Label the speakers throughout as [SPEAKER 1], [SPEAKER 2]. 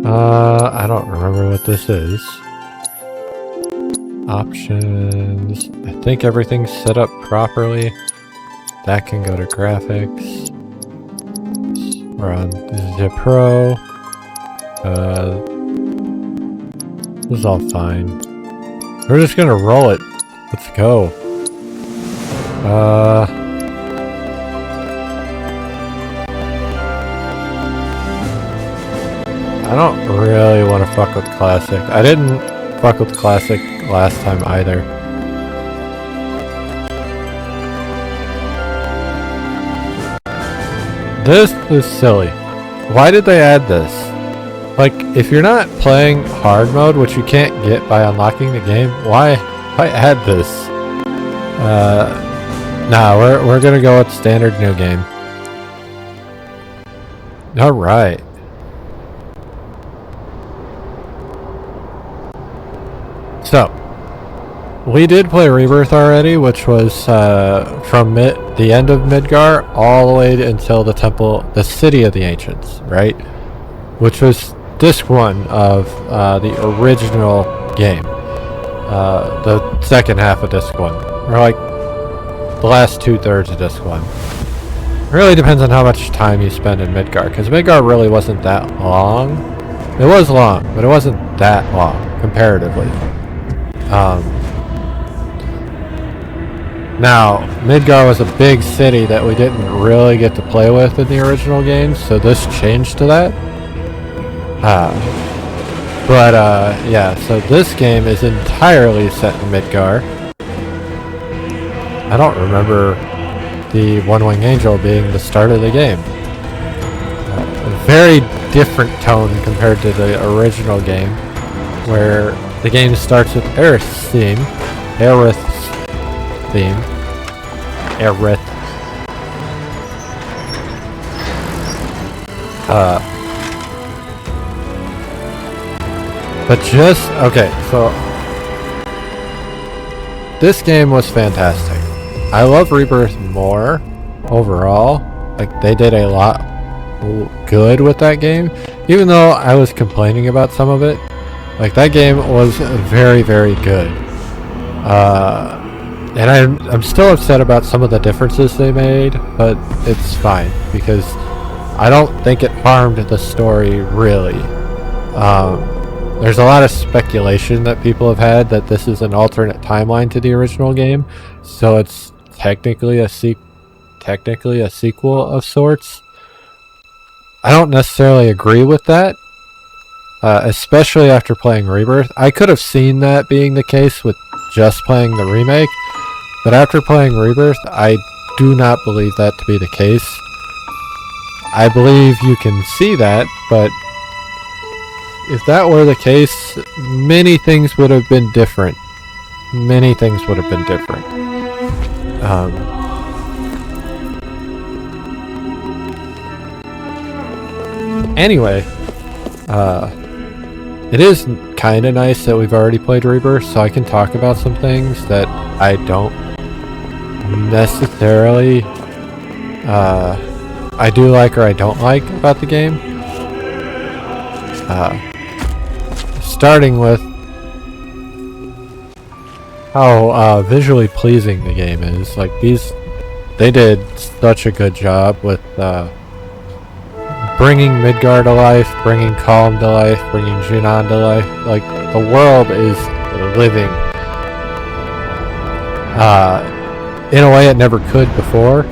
[SPEAKER 1] I don't remember what this is. Options. I think everything's set up properly. That can go to graphics. We're on the Pro. This is all fine. We're just gonna roll it. Let's go. I don't really want to fuck with Classic. I didn't fuck with Classic last time either. This is silly. Why did they add this? Like, if you're not playing hard mode, which you can't get by unlocking the game, why add this? Nah, we're gonna go with standard new game. Alright. So, we did play Rebirth already, which was from the end of Midgar all the way until the City of the Ancients, right? Which was disc 1 of the original game. The second half of disc 1. Or like the last 2/3 of disc 1. It really depends on how much time you spend in Midgar, because Midgar really wasn't that long. It was long, but it wasn't that long, comparatively. Now, Midgar was a big city that we didn't really get to play with in the original game, so this changed to that. Yeah, so this game is entirely set in Midgar. I don't remember the One-Winged Angel being the start of the game. A very different tone compared to the original game, where the game starts with Aerith's theme. But just, okay, so this game was fantastic. I love Rebirth more overall. Like, they did a lot good with that game, even though I was complaining about some of it. Like, that game was very, very good. And I'm still upset about some of the differences they made, but it's fine, because I don't think it harmed the story, really. There's a lot of speculation that people have had that this is an alternate timeline to the original game, so it's technically a sequel of sorts. I don't necessarily agree with that, especially after playing Rebirth. I could have seen that being the case with just playing the remake, but after playing Rebirth, I do not believe that to be the case. I believe you can see that, but if that were the case, many things would have been different. Many things would have been different. Anyway, it is kind of nice that we've already played Rebirth, so I can talk about some things that I don't necessarily I do like or I don't like about the game. Starting with how visually pleasing the game is. Like, they did such a good job with bringing Midgar to life, bringing Calm to life, bringing Junon to life. Like, the world is living in a way it never could before,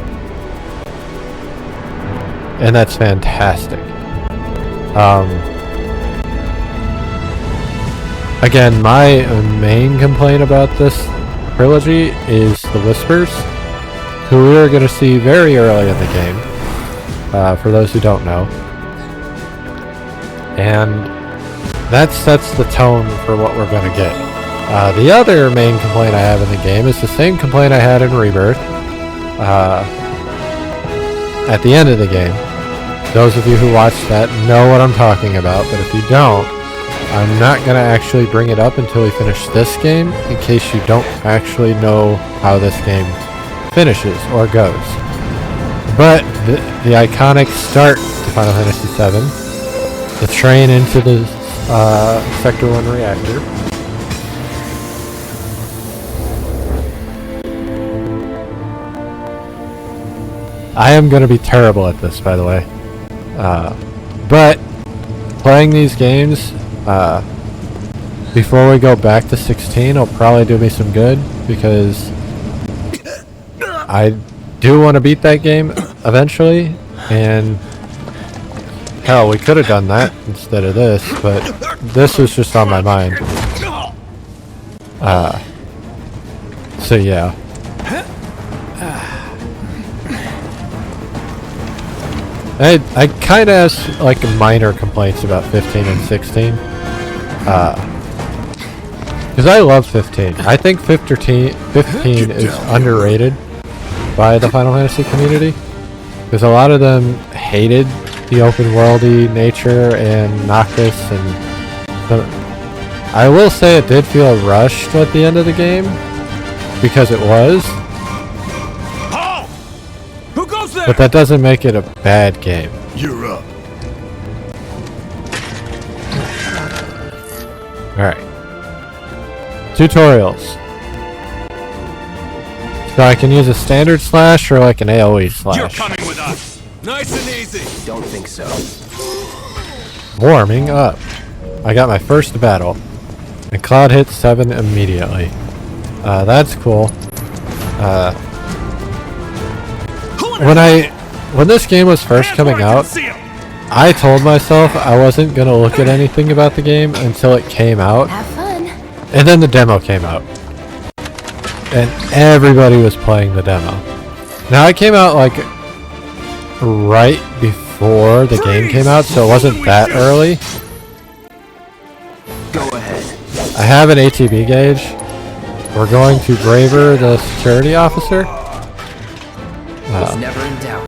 [SPEAKER 1] and that's fantastic. Again, my main complaint about this trilogy is the Whispers, who we are going to see very early in the game, for those who don't know. And that sets the tone for what we're going to get. The other main complaint I have in the game is the same complaint I had in Rebirth at the end of the game. Those of you who watched that know what I'm talking about, but if you don't, I'm not going to actually bring it up until we finish this game, in case you don't actually know how this game finishes or goes. But the iconic start to Final Fantasy VII the train into the Sector 1 reactor. I am going to be terrible at this, by the way. But playing these games before we go back to 16 will probably do me some good, because I do want to beat that game eventually, and hell, we could have done that instead of this, but this was just on my mind. So yeah. I kind of have like minor complaints about 15 and 16. Because I love 15. I think 15 is underrated by the Final Fantasy community. Because a lot of them hated the open worldy nature and Noctis, and I will say it did feel rushed at the end of the game, because it was. But that doesn't make it a bad game.
[SPEAKER 2] You're up.
[SPEAKER 1] Alright. Tutorials. So I can use a standard slash or like an AoE slash.
[SPEAKER 2] You're coming with us. Nice and easy.
[SPEAKER 3] Don't think so.
[SPEAKER 1] Warming up. I got my first battle. And Cloud hit 7 immediately. That's cool. When this game was first coming out, I told myself I wasn't gonna look at anything about the game until it came out.
[SPEAKER 4] Have fun.
[SPEAKER 1] And then the demo came out. And everybody was playing the demo. Now it came out like right before the game came out, so it wasn't that early.
[SPEAKER 3] Go ahead.
[SPEAKER 1] I have an ATB gauge. We're going to Braver, the security officer.
[SPEAKER 3] It's never in doubt.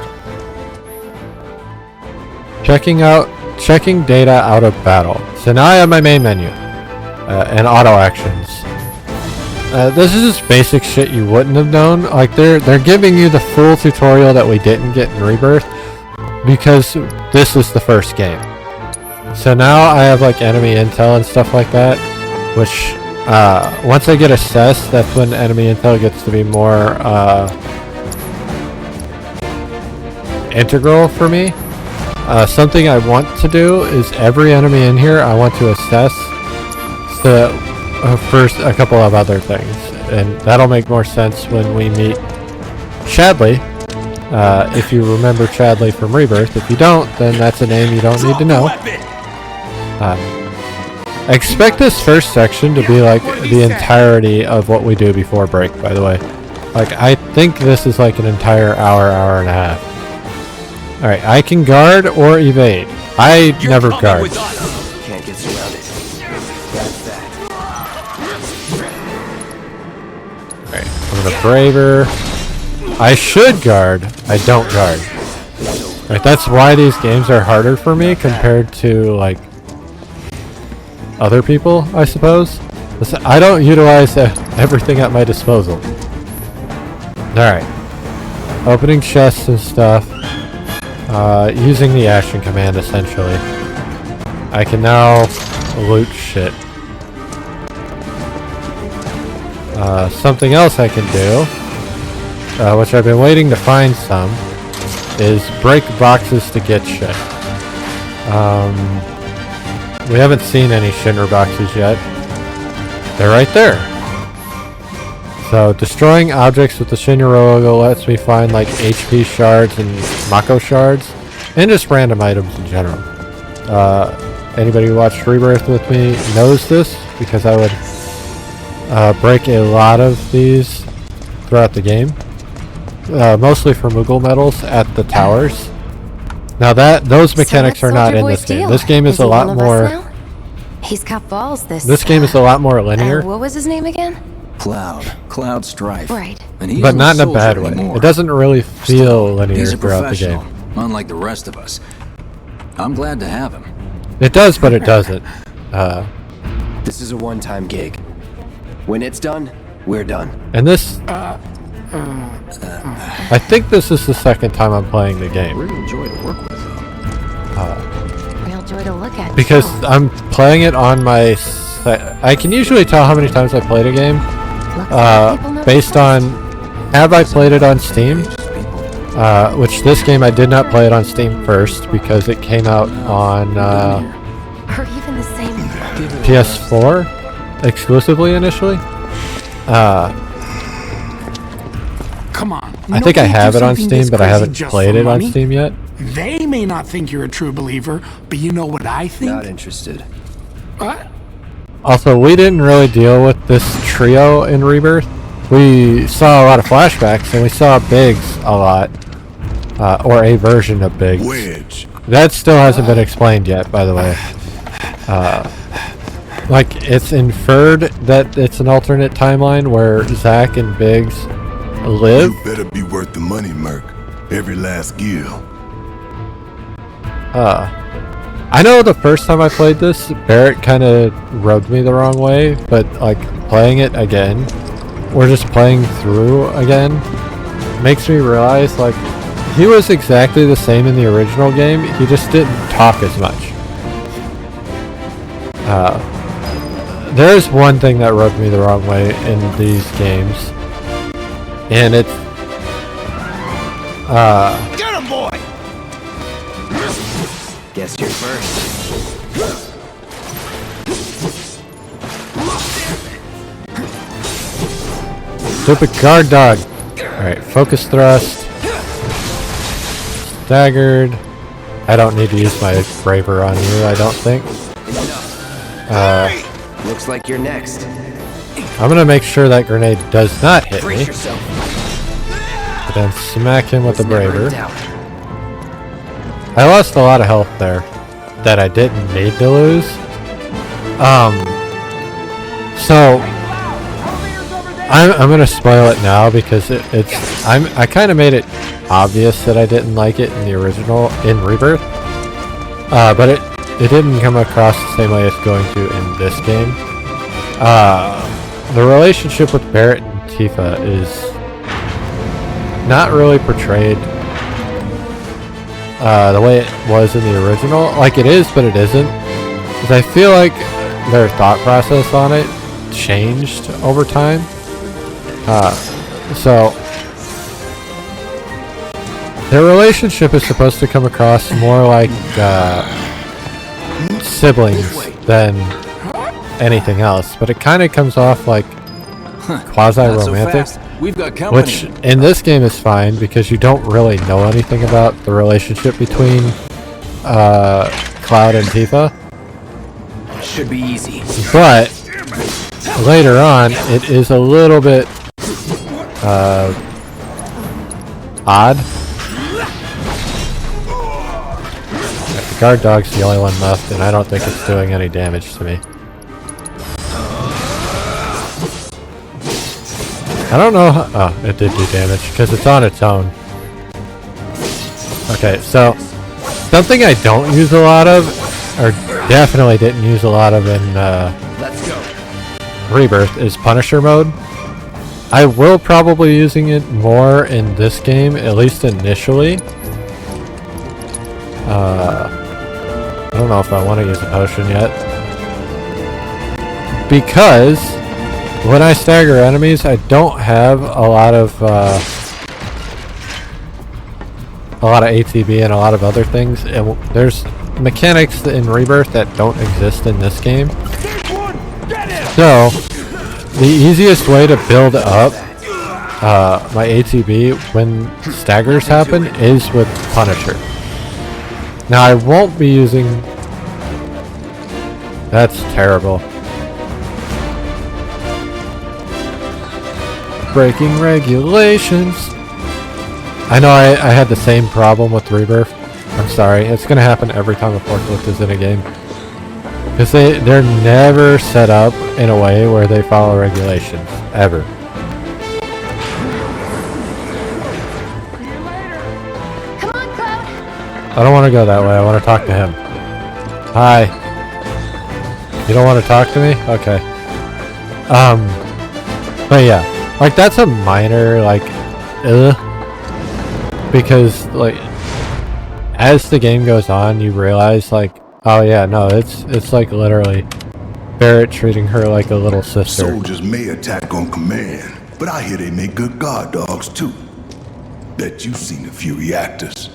[SPEAKER 1] Checking data out of battle. So now I have my main menu and auto actions. This is just basic shit you wouldn't have known. Like they're giving you the full tutorial that we didn't get in Rebirth, because this is the first game. So now I have like enemy intel and stuff like that, which once I get assessed, that's when enemy intel gets to be more integral for me. Something I want to do is every enemy in here I want to assess first a couple of other things, and that'll make more sense when we meet Chadley. If you remember Chadley from Rebirth. If you don't, then that's a name you don't need to know. Expect this first section to be like the entirety of what we do before break, by the way. Like, I think this is like an entire hour and a half. Alright, I can guard or evade. I never guard.
[SPEAKER 3] Can't get surrounded. That's that.
[SPEAKER 1] Alright, I'm gonna Braver. I should guard. I don't guard. Alright, that's why these games are harder for me compared to, like, other people, I suppose. I don't utilize everything at my disposal. Alright. Opening chests and stuff. Using the action command, essentially. I can now loot shit. Something else I can do, which I've been waiting to find some, is break boxes to get shit. We haven't seen any Shinra boxes yet. They're right there. So, destroying objects with the Shinra logo lets me find like HP shards and Mako shards, and just random items in general. Anybody who watched Rebirth with me knows this, because I would break a lot of these throughout the game. Mostly for Moogle medals at the towers. Now those mechanics are not in this game. This game is a lot more...
[SPEAKER 4] He's got balls
[SPEAKER 1] This game is a lot more linear.
[SPEAKER 4] What was his name again?
[SPEAKER 5] Cloud Strife.
[SPEAKER 4] Right.
[SPEAKER 5] And he
[SPEAKER 1] But
[SPEAKER 5] isn't
[SPEAKER 1] not in a
[SPEAKER 5] soldier
[SPEAKER 1] bad way.
[SPEAKER 5] anymore.
[SPEAKER 1] It doesn't really feel linear
[SPEAKER 5] He's a
[SPEAKER 1] throughout the game.
[SPEAKER 5] professional, unlike the rest of us. I'm glad to have him.
[SPEAKER 1] It does, but it doesn't.
[SPEAKER 3] This is a one-time gig. When it's done, we're done.
[SPEAKER 1] And this... I think this is the second time I'm playing the game.
[SPEAKER 5] Really enjoy to work with, though.
[SPEAKER 4] Real a joy to look at.
[SPEAKER 1] because I'm playing it on my. I can usually tell how many times I played a game based on have I played it on Steam. Which this game I did not play it on Steam first because it came out on
[SPEAKER 4] Or even the same.
[SPEAKER 1] PS4 exclusively initially.
[SPEAKER 6] Come on.
[SPEAKER 1] I think I
[SPEAKER 6] Nobody
[SPEAKER 1] have
[SPEAKER 6] do
[SPEAKER 1] it on
[SPEAKER 6] something
[SPEAKER 1] Steam,
[SPEAKER 6] this
[SPEAKER 1] but I
[SPEAKER 6] crazy
[SPEAKER 1] haven't
[SPEAKER 6] just
[SPEAKER 1] played
[SPEAKER 6] for
[SPEAKER 1] it on
[SPEAKER 6] money.
[SPEAKER 1] Steam yet.
[SPEAKER 6] They may not think you're a true believer, but you know what I think?
[SPEAKER 3] Not interested.
[SPEAKER 6] What?
[SPEAKER 1] Also, we didn't really deal with this trio in Rebirth. We saw a lot of flashbacks, and we saw Biggs a lot, or a version of Biggs.
[SPEAKER 2] Wedge.
[SPEAKER 1] That still hasn't been explained yet, by the way. Like, it's inferred that it's an alternate timeline where Zack and Biggs live.
[SPEAKER 2] You better be worth the money, Merc. Every last gill.
[SPEAKER 1] I know the first time I played this, Barrett kind of rubbed me the wrong way, but like playing it again, or just playing through again, makes me realize like he was exactly the same in the original game, he just didn't talk as much. There is one thing that rubbed me the wrong way in these games, and it's
[SPEAKER 2] Get him, boy!
[SPEAKER 3] Guess you're first.
[SPEAKER 1] stupid guard dog. Alright, focus thrust. Staggered. I don't need to use my braver on you, I don't think.
[SPEAKER 3] Looks like you're next.
[SPEAKER 1] I'm gonna make sure that grenade does not hit
[SPEAKER 3] Brace
[SPEAKER 1] me,
[SPEAKER 3] yourself.
[SPEAKER 1] but then smack him with the
[SPEAKER 3] Never in
[SPEAKER 1] braver.
[SPEAKER 3] doubt.
[SPEAKER 1] I lost a lot of health there that I didn't need to lose. So I'm gonna spoil it now because I kind of made it obvious that I didn't like it in the original in Rebirth, but it didn't come across the same way it's going to in this game. The relationship with Barrett and Tifa is not really portrayed the way it was in the original. Like it is, but it isn't. Because I feel like their thought process on it changed over time. So their relationship is supposed to come across more like siblings than anything else, but it kind of comes off like quasi-romantic.
[SPEAKER 5] We've got company.
[SPEAKER 1] Which in this game is fine because you don't really know anything about the relationship between Cloud and Tifa.
[SPEAKER 3] Should be easy.
[SPEAKER 1] But later on, it is a little bit odd. The guard dog's the only one left, and I don't think it's doing any damage to me. I don't know how, oh, it did do damage, because it's on its own. Okay, so, something I don't use a lot of, or definitely didn't use a lot of in
[SPEAKER 3] Let's go.
[SPEAKER 1] Rebirth, is Punisher mode. I will probably be using it more in this game, at least initially. I don't know if I want to use a potion yet. Because when I stagger enemies, I don't have a lot of ATB and a lot of other things, and there's mechanics in Rebirth that don't exist in this game. So the easiest way to build up my ATB when staggers happen is with Punisher. Now I won't be using... That's terrible. Breaking regulations. I know I had the same problem with Rebirth. I'm sorry. It's going to happen every time a forklift is in a game. Because they're never set up in a way where they follow regulations. Ever.
[SPEAKER 4] Come on, Cloud.
[SPEAKER 1] I don't want to go that way. I want to talk to him. Hi. You don't want to talk to me? Okay. But yeah. Like, that's a minor, like, because, like, as the game goes on, you realize, like, Oh yeah, no, it's like literally Barrett treating her like a little sister.
[SPEAKER 2] Soldiers may attack on command, but I hear they make good guard dogs too. Bet you've seen a few reactors.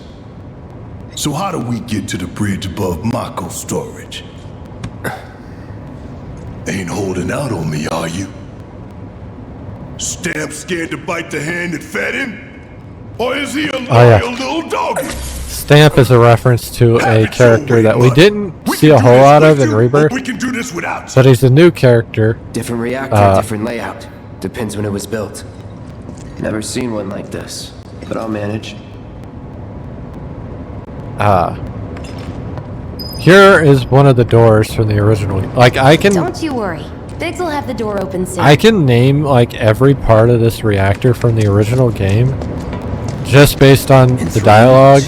[SPEAKER 2] So how do we get to the bridge above Mako storage? Ain't holding out on me, are you? Stamp scared to bite the hand that fed him? Or is he a loyal little doggy?
[SPEAKER 1] Stamp is a reference to a character that we didn't see a whole lot of in Rebirth,
[SPEAKER 2] We can do this without.
[SPEAKER 1] but he's a new character.
[SPEAKER 3] Different reactor, different layout. Depends when it was built. Never seen one like this, but I'll manage.
[SPEAKER 1] Here is one of the doors from the original. Like
[SPEAKER 4] Don't you worry. Biggs will have the door open soon.
[SPEAKER 1] I can name like every part of this reactor from the original game, just based on the dialogue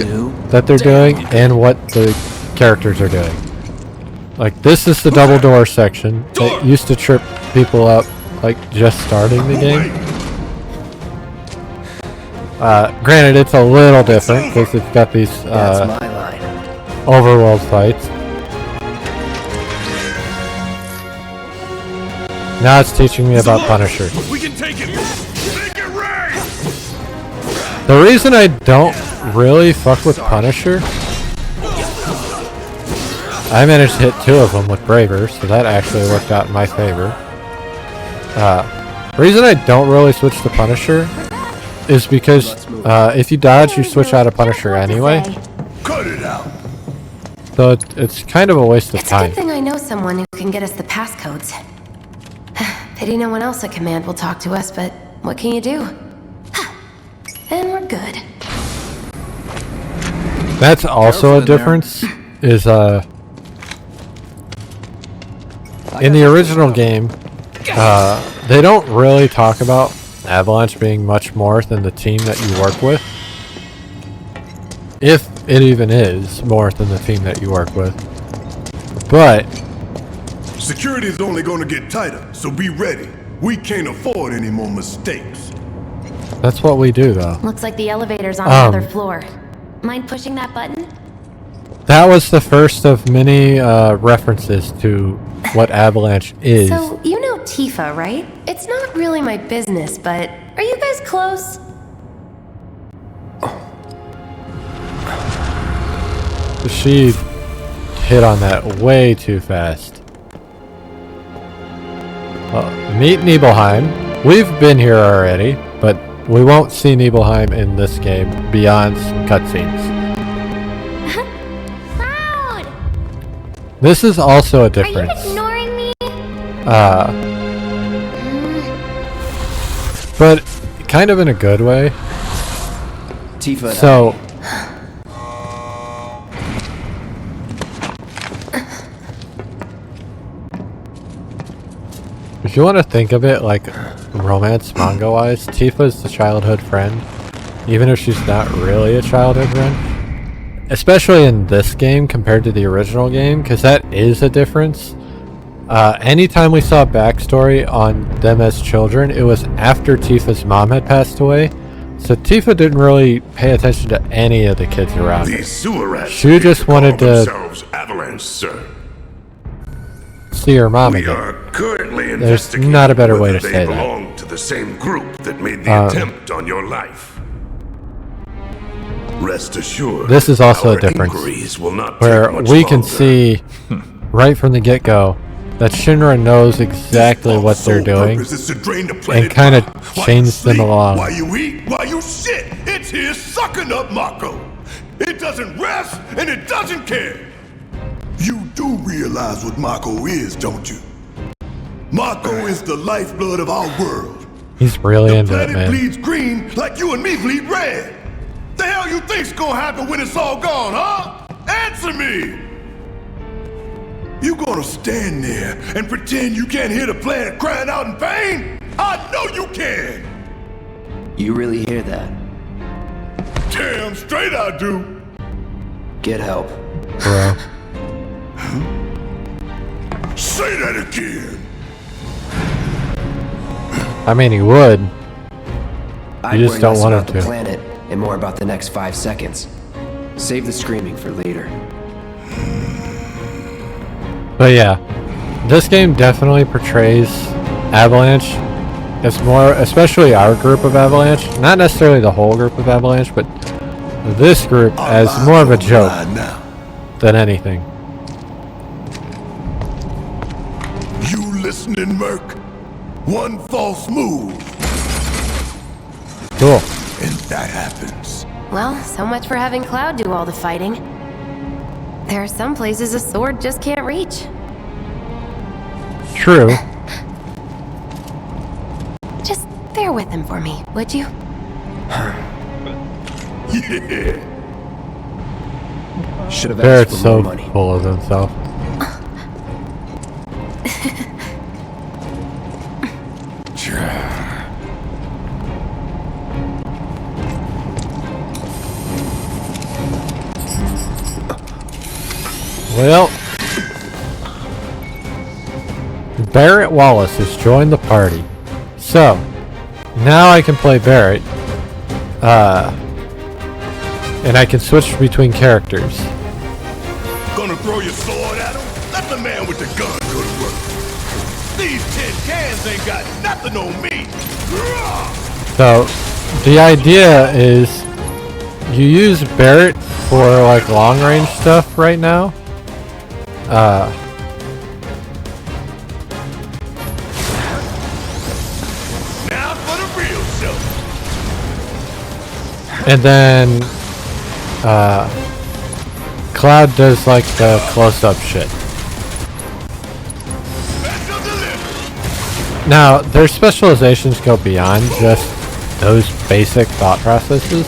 [SPEAKER 1] that they're doing and what the characters are doing. Like this is the double door section that used to trip people up, like just starting the game. Granted, it's a little different because it's got these
[SPEAKER 3] That's my line.
[SPEAKER 1] overworld fights. Now it's teaching me about Punisher.
[SPEAKER 2] We can take it. Make it rain.
[SPEAKER 1] The reason I don't really fuck with Punisher, I managed to hit 2 of them with Braver, so that actually worked out in my favor. The reason I don't really switch to Punisher is because if you dodge, you switch out of Punisher anyway.
[SPEAKER 2] Cut it out.
[SPEAKER 1] So it's kind of a waste of
[SPEAKER 4] It's a
[SPEAKER 1] time.
[SPEAKER 4] good thing I know someone who can get us the passcodes. Pity no one else at command will talk to us, but what can you do? And we're good.
[SPEAKER 1] That's also a difference, is in the original game, they don't really talk about Avalanche being much more than the team that you work with. If it even is more than the team that you work with. But
[SPEAKER 2] Security is only going to get tighter, so be ready. We can't afford any more mistakes.
[SPEAKER 1] that's what we do though.
[SPEAKER 4] Looks like the elevator's on another floor. Mind pushing that button?
[SPEAKER 1] That was the first of many references to what Avalanche is.
[SPEAKER 4] So, you know Tifa, right? It's not really my business, but are you guys close?
[SPEAKER 1] She hit on that way too fast. Meet Nibelheim. We've been here already, but we won't see Nibelheim in this game beyond cutscenes.
[SPEAKER 4] Cloud!
[SPEAKER 1] This is also a
[SPEAKER 4] Are you
[SPEAKER 1] difference.
[SPEAKER 4] ignoring me?
[SPEAKER 1] But kind of in a good way.
[SPEAKER 3] Tifa and
[SPEAKER 1] So, if you want to think of it like romance manga wise, Tifa's the childhood friend, even if she's not really a childhood friend. Especially in this game compared to the original game, because that is a difference. Anytime we saw backstory on them as children, it was after Tifa's mom had passed away. So Tifa didn't really pay attention to any of the kids around her.
[SPEAKER 2] These sewer rats
[SPEAKER 1] She just wanted to
[SPEAKER 2] themselves Avalanche, sir.
[SPEAKER 1] see her mom
[SPEAKER 2] We
[SPEAKER 1] again.
[SPEAKER 2] are currently
[SPEAKER 1] There's
[SPEAKER 2] investigating
[SPEAKER 1] not a better way
[SPEAKER 2] whether
[SPEAKER 1] to
[SPEAKER 2] they
[SPEAKER 1] say that.
[SPEAKER 2] belong to the same group that made the attempt on your life. Rest assured,
[SPEAKER 1] This is also
[SPEAKER 2] our
[SPEAKER 1] a difference,
[SPEAKER 2] inquiries will not
[SPEAKER 1] where
[SPEAKER 2] take much
[SPEAKER 1] we can
[SPEAKER 2] longer.
[SPEAKER 1] see right from the get-go that Shinra knows exactly what they're
[SPEAKER 2] Sole
[SPEAKER 1] doing
[SPEAKER 2] purpose is to drain the planet
[SPEAKER 1] and kind of
[SPEAKER 2] dry. While
[SPEAKER 1] chains
[SPEAKER 2] you
[SPEAKER 1] them
[SPEAKER 2] sleep,
[SPEAKER 1] along.
[SPEAKER 2] While you eat, while you shit, it's here sucking up Mako. It doesn't rest and it doesn't care. You do realize what Mako is, don't you? Mako is the lifeblood of our world.
[SPEAKER 1] He's really
[SPEAKER 2] The
[SPEAKER 1] into it,
[SPEAKER 2] planet
[SPEAKER 1] man.
[SPEAKER 2] bleeds green like you and me bleed red. The hell you think's gonna happen when it's all gone, huh? Answer me! You gonna stand there and pretend you can't hear the planet crying out in pain? I know you can!
[SPEAKER 3] You really hear that?
[SPEAKER 2] Damn straight I do!
[SPEAKER 3] Get help.
[SPEAKER 1] Bro.
[SPEAKER 2] Say that again!
[SPEAKER 1] I mean, he would.
[SPEAKER 3] I
[SPEAKER 1] just
[SPEAKER 3] worry
[SPEAKER 1] don't
[SPEAKER 3] less
[SPEAKER 1] want
[SPEAKER 3] about
[SPEAKER 1] him
[SPEAKER 3] the
[SPEAKER 1] to.
[SPEAKER 3] planet and more about the next 5 seconds. Save the screaming for later.
[SPEAKER 1] But yeah, this game definitely portrays Avalanche. It's more, especially our group of Avalanche, not necessarily the whole group of Avalanche, but this group as more of a joke than anything.
[SPEAKER 2] You listening, Merc? One false move,
[SPEAKER 1] Cool.
[SPEAKER 2] and that happens.
[SPEAKER 4] Well, so much for having Cloud do all the fighting. There are some places a sword just can't reach.
[SPEAKER 1] True.
[SPEAKER 4] Just bear with him for me, would you?
[SPEAKER 2] Yeah.
[SPEAKER 3] Should have asked
[SPEAKER 1] Barrett's
[SPEAKER 3] for
[SPEAKER 1] so
[SPEAKER 3] more money.
[SPEAKER 1] full of himself. Well, Barrett Wallace has joined the party. So, now I can play Barrett. And I can switch between characters.
[SPEAKER 2] Gonna throw your sword at him? Let the man with the gun go to work. These tin cans ain't got nothing on me.
[SPEAKER 1] So, the idea is you use Barrett for like long range stuff right now.
[SPEAKER 2] Now for the real show.
[SPEAKER 1] And then Cloud does like the close-up shit.
[SPEAKER 2] Special delivery.
[SPEAKER 1] Now, their specializations go beyond just those basic thought processes.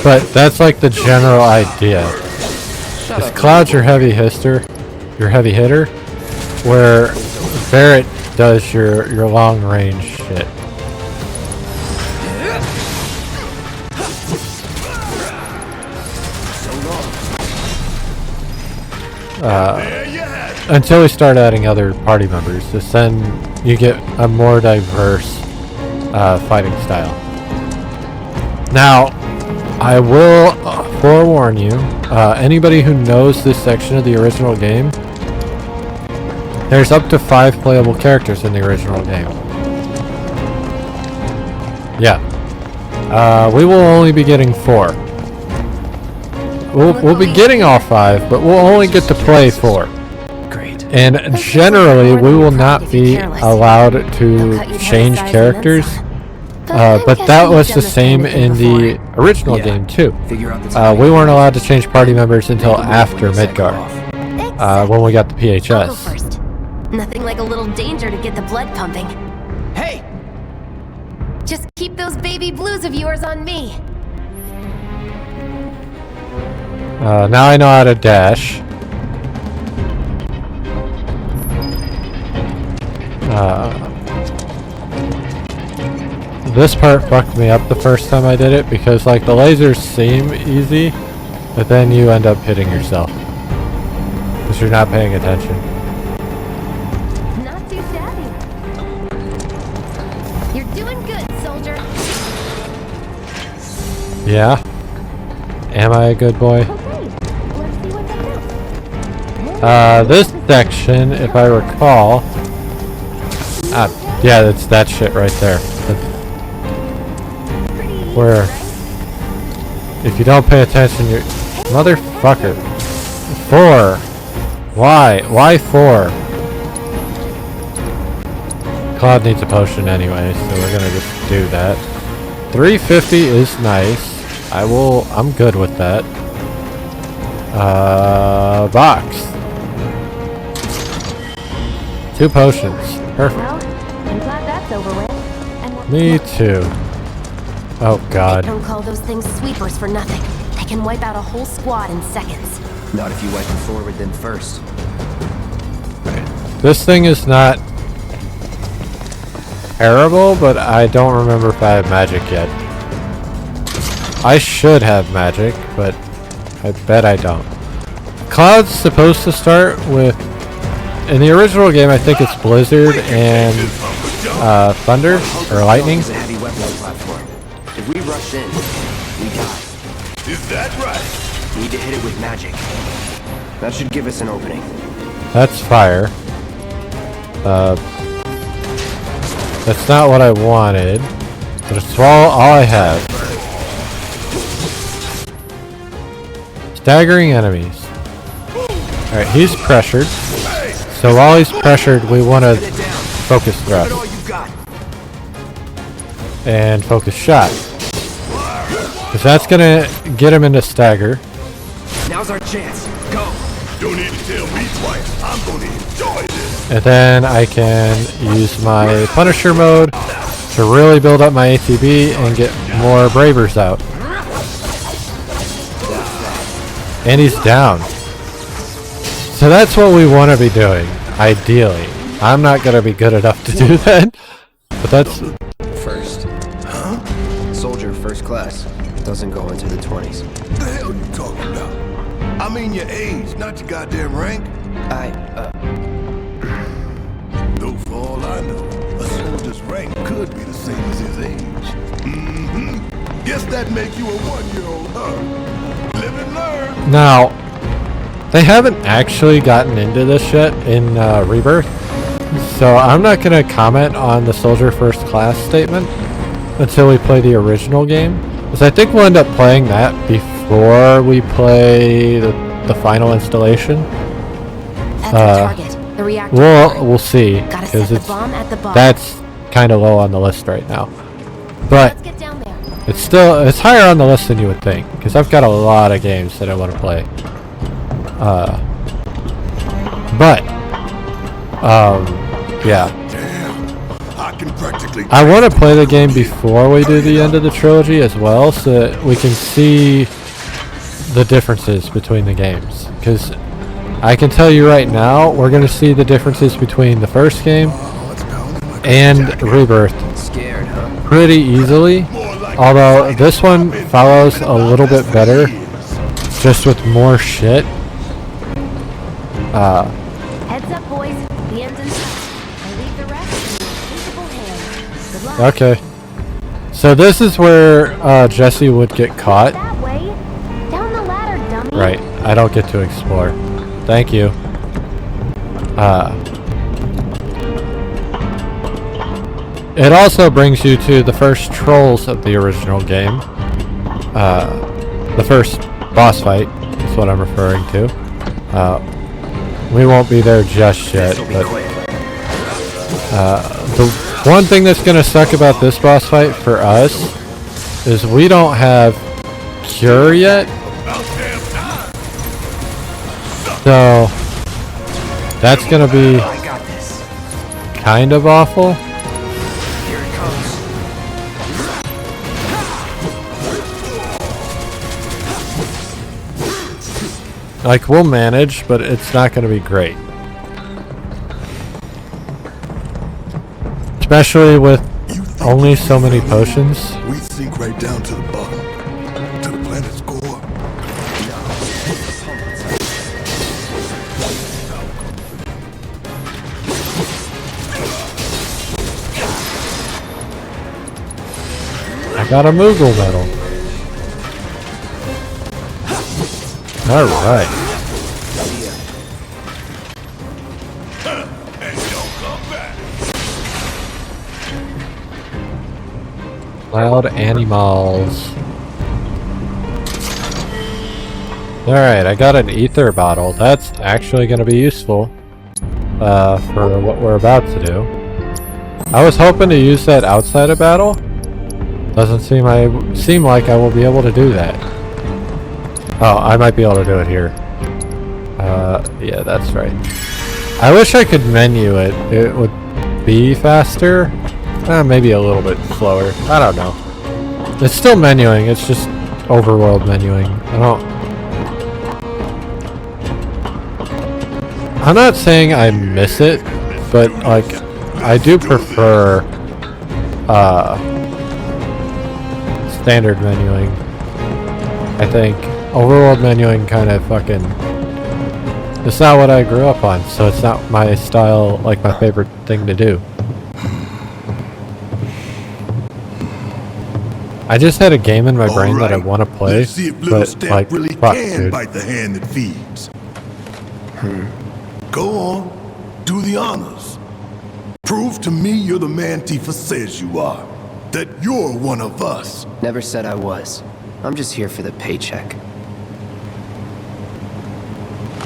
[SPEAKER 1] But that's like the general idea. Is Cloud's your heavy hitter, where Barrett does your long range shit.
[SPEAKER 2] There you have it.
[SPEAKER 1] Until we start adding other party members, just then you get a more diverse fighting style. Now, I will forewarn you, anybody who knows this section of the original game, there's up to 5 playable characters in the original game. Yeah. We will only be getting 4. We'll be getting all 5, but we'll only get to play 4.
[SPEAKER 3] Great.
[SPEAKER 1] And generally, we will not be allowed to change characters. But that was the same in the original game too.
[SPEAKER 3] Figure out the
[SPEAKER 1] We weren't allowed to change party members until after Midgar, when we got the
[SPEAKER 4] I'll go
[SPEAKER 1] PHS.
[SPEAKER 4] first. Nothing like a little danger to get the blood pumping.
[SPEAKER 3] Hey!
[SPEAKER 4] Just keep those baby blues of yours on me.
[SPEAKER 1] Now I know how to dash. This part fucked me up the first time I did it because like the lasers seem easy, but then you end up hitting yourself because you're not paying attention.
[SPEAKER 4] Not too shabby. You're doing good, soldier.
[SPEAKER 1] Yeah? Am I a good boy?
[SPEAKER 4] Okay, let's see what's up.
[SPEAKER 1] This section, if I recall... yeah, that's that shit right there. Where... If you don't pay attention, you're... Motherfucker. 4. Why? Why 4? Cloud needs a potion anyway, so we're gonna just do that. 350 is nice. I'm good with that. Box. 2 potions. Perfect.
[SPEAKER 4] Well, I'm glad that's over with. And what-
[SPEAKER 1] Me too. Oh
[SPEAKER 4] They
[SPEAKER 1] god.
[SPEAKER 4] don't call those things sweepers for nothing. They can wipe out a whole squad in seconds.
[SPEAKER 3] Not if you wipe it forward then first.
[SPEAKER 1] This thing is not terrible, but I don't remember if I have magic yet. I should have magic, but I bet I don't. Cloud's supposed to start with... In the original game, I think it's Blizzard and Thunder, or Lightning.
[SPEAKER 3] It's a heavy weapons platform. If we rush in, we die.
[SPEAKER 2] Is that right?
[SPEAKER 3] Need to hit it with magic. That should give us an opening.
[SPEAKER 1] That's fire. That's not what I wanted. But it's all I have. Staggering enemies. Alright, he's pressured. So while he's pressured, we want to focus thrust. And focus shot. Because that's going to get him into stagger.
[SPEAKER 3] Now's our chance. Go.
[SPEAKER 2] Don't need to tell me twice. I'm gonna enjoy this.
[SPEAKER 1] And then I can use my Punisher mode to really build up my ATB and get more Bravers out. And he's down. So that's what we want to be doing, ideally. I'm not going to be good enough to do that. But that's...
[SPEAKER 3] First. Huh? Soldier first class. Doesn't go into the 20s.
[SPEAKER 2] What the hell you talking about? I mean your age, not your goddamn rank. Though for all I know, a soldier's rank could be the same as his age. Mm-hmm. Guess that make you a 1-year-old, huh? Live and learn.
[SPEAKER 1] Now, they haven't actually gotten into this yet in Rebirth. So I'm not going to comment on the soldier first class statement until we play the original game. Because I think we'll end up playing that before we play the final installation.
[SPEAKER 4] At the target, the reactor.
[SPEAKER 1] We'll see,
[SPEAKER 4] Gotta set
[SPEAKER 1] because
[SPEAKER 4] the bomb at the bomb.
[SPEAKER 1] that's kind of low on the list right now. But
[SPEAKER 4] Let's get down there.
[SPEAKER 1] it's higher on the list than you would think, because I've got a lot of games that I want to play. Yeah.
[SPEAKER 2] I can practically.
[SPEAKER 1] I want to play the game before we do the end of the trilogy as well, so that we can see the differences between the games. Because I can tell you right now, we're going to see the differences between the first game and Rebirth
[SPEAKER 3] Scared, huh?
[SPEAKER 1] pretty easily. Although this one follows a little bit better, just with more shit.
[SPEAKER 4] Heads up, boys. The end's in sight. I leave the rest in your capable hands. Good luck.
[SPEAKER 1] Okay. So this is where Jesse would get caught.
[SPEAKER 4] That way. Down the ladder, dummy.
[SPEAKER 1] Right. I don't get to explore. Thank you. It also brings you to the first trolls of the original game. The first boss fight is what I'm referring to. We won't be there just yet, but the one thing that's going to suck about this boss fight for us is we don't have Cure yet. So that's going to be
[SPEAKER 3] I got this.
[SPEAKER 1] kind of awful.
[SPEAKER 3] Here it comes.
[SPEAKER 1] Like, we'll manage, but it's not going to be great. Especially with only so many potions.
[SPEAKER 2] We sink right down to the bottom, to the planet's core.
[SPEAKER 1] I got a Moogle medal. Alright.
[SPEAKER 2] And don't come back.
[SPEAKER 1] Loud animals. Alright, I got an ether bottle. That's actually going to be useful for what we're about to do. I was hoping to use that outside of battle. Doesn't seem like I will be able to do that. Oh, I might be able to do it here. Yeah, that's right. I wish I could menu it. It would be faster. Maybe a little bit slower. I don't know. It's still menuing. It's just overworld menuing. I'm not saying I miss it, but like I do prefer standard menuing. I think overworld menuing kind of fucking, it's not what I grew up on, so it's not my style, like my favorite thing to do. I just had a game in my
[SPEAKER 2] All
[SPEAKER 1] brain that I
[SPEAKER 2] right,
[SPEAKER 1] want to play,
[SPEAKER 2] let's see if little
[SPEAKER 1] but
[SPEAKER 2] Stamp
[SPEAKER 1] like,
[SPEAKER 2] really
[SPEAKER 1] fuck,
[SPEAKER 2] can
[SPEAKER 1] dude.
[SPEAKER 2] bite the hand that feeds. Go on, do the honors. Prove to me you're the man Tifa says you are. That you're one of us.
[SPEAKER 3] Never said I was. I'm just here for the paycheck.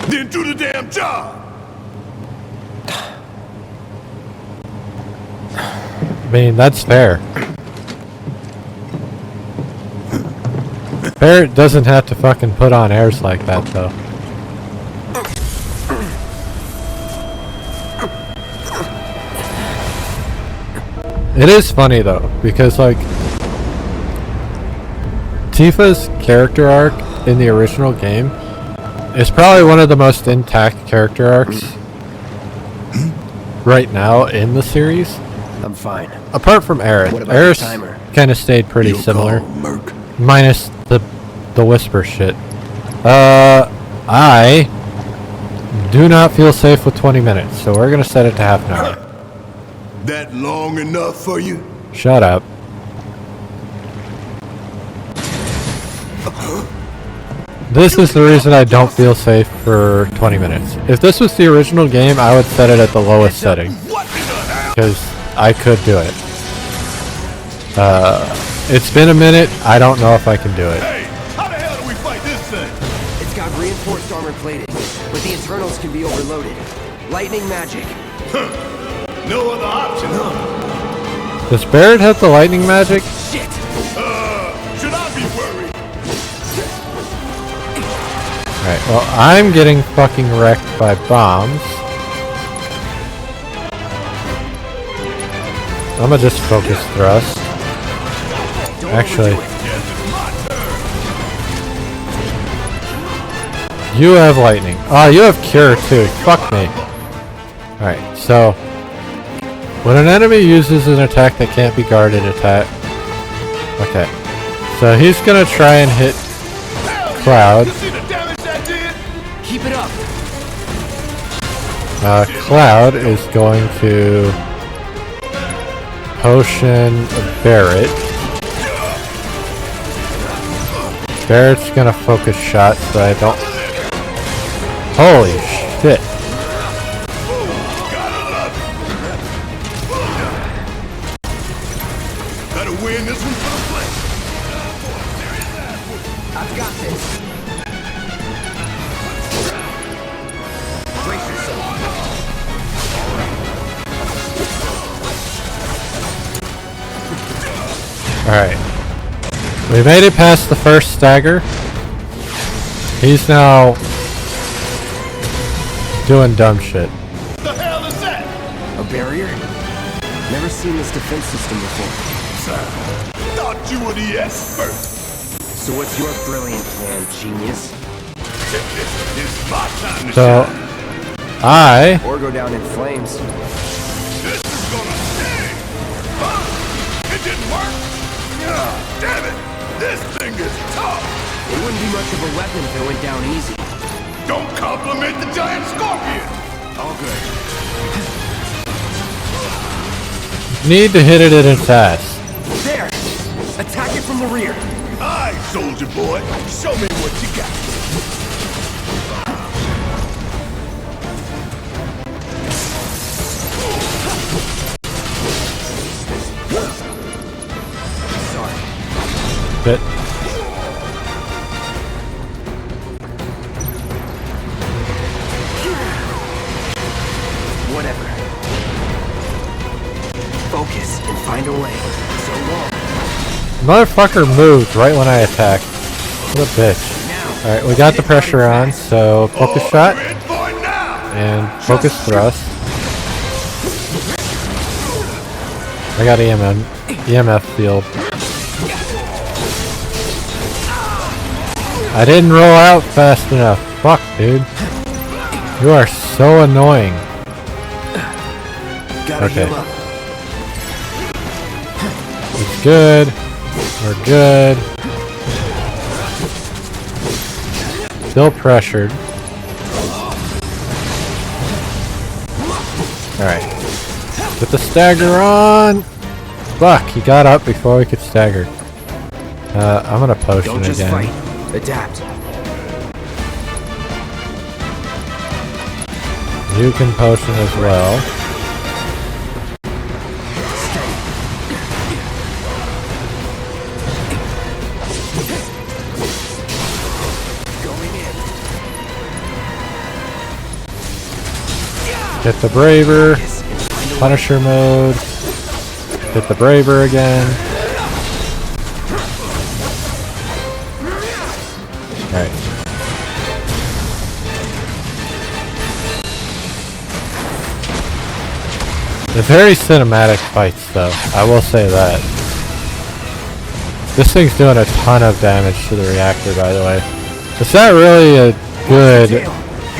[SPEAKER 2] Then do the damn job.
[SPEAKER 1] I mean, that's fair. Barrett doesn't have to fucking put on airs like that, though. It is funny, though, because, like, Tifa's character arc in the original game is probably one of the most intact character arcs right now in the series.
[SPEAKER 3] I'm fine.
[SPEAKER 1] Apart from Aerith.
[SPEAKER 3] What about
[SPEAKER 1] Aerith
[SPEAKER 3] the timer?
[SPEAKER 1] kind of stayed pretty
[SPEAKER 2] Your
[SPEAKER 1] similar.
[SPEAKER 2] call, Merc.
[SPEAKER 1] Minus the whisper shit. I do not feel safe with 20 minutes, so we're gonna set it to half an hour.
[SPEAKER 2] That long enough for you?
[SPEAKER 1] Shut up. This is the reason I don't feel safe for 20 minutes. If this was the original game, I would set it at the lowest setting,
[SPEAKER 2] What in the hell?
[SPEAKER 1] because I could do it. It's been a minute, I don't know if I can do it.
[SPEAKER 2] Hey, how the hell do we fight this thing?
[SPEAKER 3] It's got reinforced armor plating, but the internals can be overloaded. Lightning magic.
[SPEAKER 2] No other option, huh?
[SPEAKER 1] Does Barrett have the lightning magic?
[SPEAKER 3] Shit!
[SPEAKER 2] Should I be worried?
[SPEAKER 1] Alright, well, I'm getting fucking wrecked by bombs. I'm gonna just focus thrust. Actually, you have lightning. Oh, you have cure too. Fuck me. Alright, so when an enemy uses an attack that can't be guarded attack. Okay. So he's gonna try and hit Cloud.
[SPEAKER 2] You see the damage that did?
[SPEAKER 3] Keep it up!
[SPEAKER 1] Cloud is going to potion Barrett. Barrett's gonna focus shot so I don't. Holy shit.
[SPEAKER 2] Gotta win this one for the play.
[SPEAKER 3] I've got this! Brace yourself.
[SPEAKER 1] Alright. We made it past the first stagger. He's now doing dumb shit.
[SPEAKER 2] The hell is that?
[SPEAKER 3] A barrier? Never seen this defense system before.
[SPEAKER 2] Thought you were the expert.
[SPEAKER 3] So what's your brilliant plan, genius?
[SPEAKER 2] It's my time to
[SPEAKER 1] So,
[SPEAKER 2] shine.
[SPEAKER 1] I
[SPEAKER 3] Or go down in flames?
[SPEAKER 2] This is gonna sting. Huh? It didn't work? Damn it. This thing is tough.
[SPEAKER 3] It wouldn't be much of a weapon if it went down easy.
[SPEAKER 2] Don't compliment the giant scorpion.
[SPEAKER 3] All good.
[SPEAKER 1] need to hit it in its ass.
[SPEAKER 3] There! Attack it from the rear!
[SPEAKER 2] Aye, soldier boy. Show me what you got.
[SPEAKER 1] But
[SPEAKER 3] Whatever. Focus and find a way. So long.
[SPEAKER 1] motherfucker moved right when I attacked. What a bitch. Alright, we got the pressure on, so focus shot
[SPEAKER 2] Red boy now.
[SPEAKER 1] and focus thrust. I got EMF field. I didn't roll out fast enough. Fuck, dude. You are so annoying.
[SPEAKER 3] Gotta
[SPEAKER 1] Okay.
[SPEAKER 3] heal up.
[SPEAKER 1] It's good. We're good. Still pressured. Alright. Get the stagger on! Fuck, he got up before we could stagger. I'm gonna potion
[SPEAKER 3] Don't just
[SPEAKER 1] again.
[SPEAKER 3] fight. Adapt.
[SPEAKER 1] You can potion as well. Hit the Braver. Punisher mode. Hit the Braver again. Alright. They're very cinematic fights though, I will say that. This thing's doing a ton of damage to the reactor, by the way. It's not really a good...
[SPEAKER 3] You